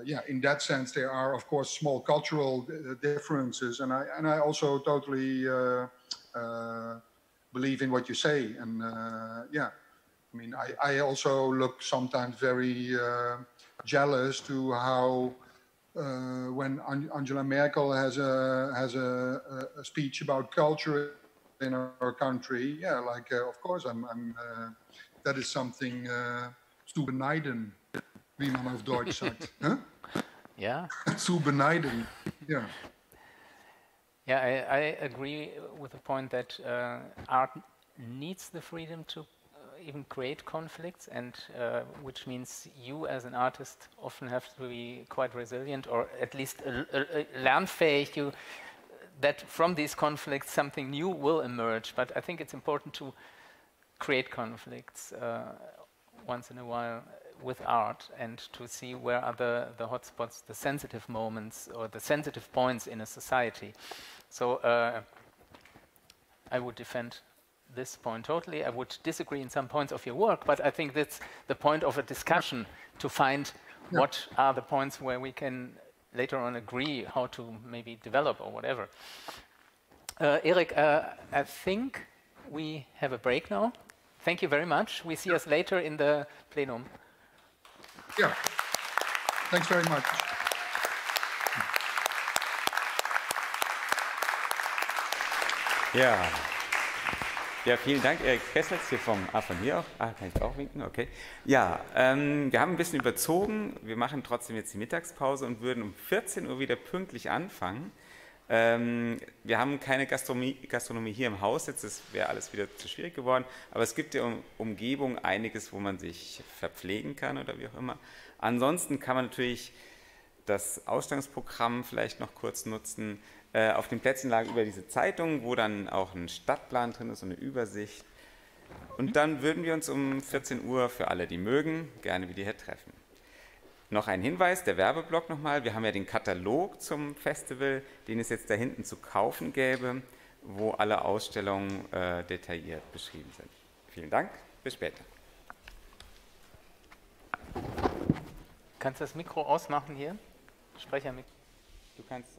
Yeah, in that sense, there are of course small cultural differences, and I also totally believe in what you say. And yeah, I mean, I also look sometimes very jealous to how when Angela Merkel has a speech about culture in our country, yeah, like of course that is something zu beneiden. Wie man auf Deutsch sagt. Huh? Yeah. Zu beneiden. Yeah. Yeah, I agree with the point that art needs the freedom to even create conflicts, and which means you as an artist often have to be quite resilient, or at least lernfähig, that from these conflicts something new will emerge. But I think it's important to create conflicts once in a while with art, and to see where are the hotspots, the sensitive moments, or the sensitive points in a society. So I would defend this point totally. I would disagree in some points of your work, but I think that's the point of a discussion, to find what are the points where we can later on agree how to maybe develop or whatever. Erik, I think we have a break now. Thank you very much. We see us later in the plenum. Yeah, thanks very much. Ja. Ja, vielen Dank, Erik Kessels hier von hier auch. Ah, kann ich auch winken? Okay. Ja, wir haben ein bisschen überzogen. Wir machen trotzdem jetzt die Mittagspause und würden um 14 Uhr wieder pünktlich anfangen. Wir haben keine Gastronomie hier im Haus, jetzt wäre alles wieder zu schwierig geworden, aber es gibt ja Umgebung einiges, wo man sich verpflegen kann oder wie auch immer. Ansonsten kann man natürlich das Ausstellungsprogramm vielleicht noch kurz nutzen. Auf den Plätzen lagen über diese Zeitung, wo dann auch ein Stadtplan drin ist und eine Übersicht. Und dann würden wir uns um 14 Uhr für alle, die mögen, gerne wieder hier treffen. Noch ein Hinweis, der Werbeblock nochmal. Wir haben ja den Katalog zum Festival, den es jetzt da hinten zu kaufen gäbe, wo alle Ausstellungen detailliert beschrieben sind. Vielen Dank, bis später. Kannst du das Mikro ausmachen hier? Sprechermikro. Du kannst.